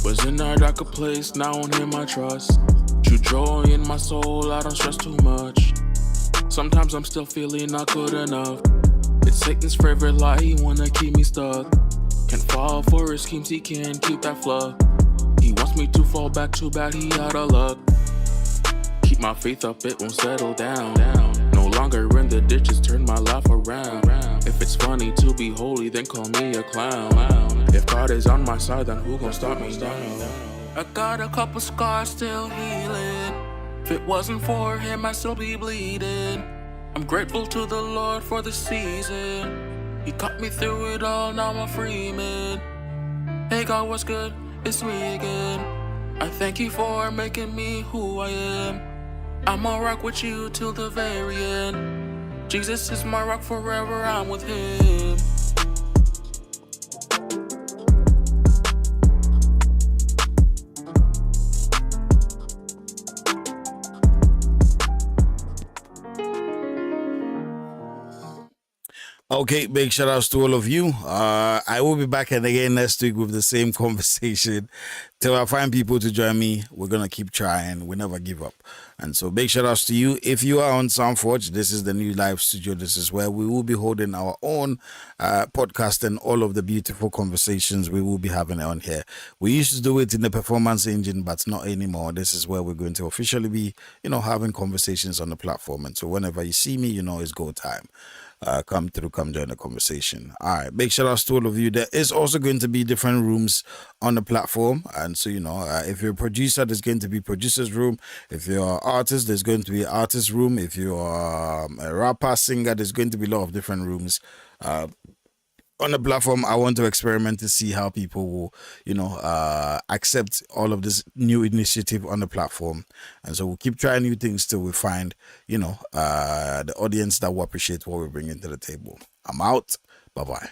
Was in a darker place, now on him I trust. True joy in my soul, I don't stress too much. Sometimes I'm still feeling not good enough. It's Satan's favorite lie, he wanna keep me stuck. Can't fall for his schemes, he can't keep that fluff. He wants me to fall back, too bad he out of luck. Keep my faith up, it won't settle down. No longer in the ditches, turn my life around. If it's funny to be holy, then call me a clown. If God is on my side, then who gon' stop me down? I got a couple scars still healing. If it wasn't for him, I'd still be bleeding. I'm grateful to the Lord for the season. He cut me through it all, now I'm a free man. Hey God, what's good? It's me again. I thank you for making me who I am. I'ma rock with you till the very end. Jesus is my rock forever, I'm with him. Okay, big shout outs to all of you. I will be back again next week with the same conversation. Till I find people to join me, we're gonna keep trying. We never give up. And so big shout outs to you. If you are on Soundforge, this is the new live studio. This is where we will be holding our own podcast and all of the beautiful conversations we will be having on here. We used to do it in the performance engine, but not anymore. This is where we're going to officially be, having conversations on the platform. And so whenever you see me, it's go time. Come join the conversation. All right, big shout outs to all of you. There is also going to be different rooms on the platform, and so if you're a producer, there's going to be producer's room. If you're an artist, there's going to be an artist room. If you're a rapper, singer, there's going to be a lot of different rooms. On the platform, I want to experiment to see how people will, accept all of this new initiative on the platform. And so we'll keep trying new things till we find, the audience that will appreciate what we're bringing to the table. I'm out. Bye-bye.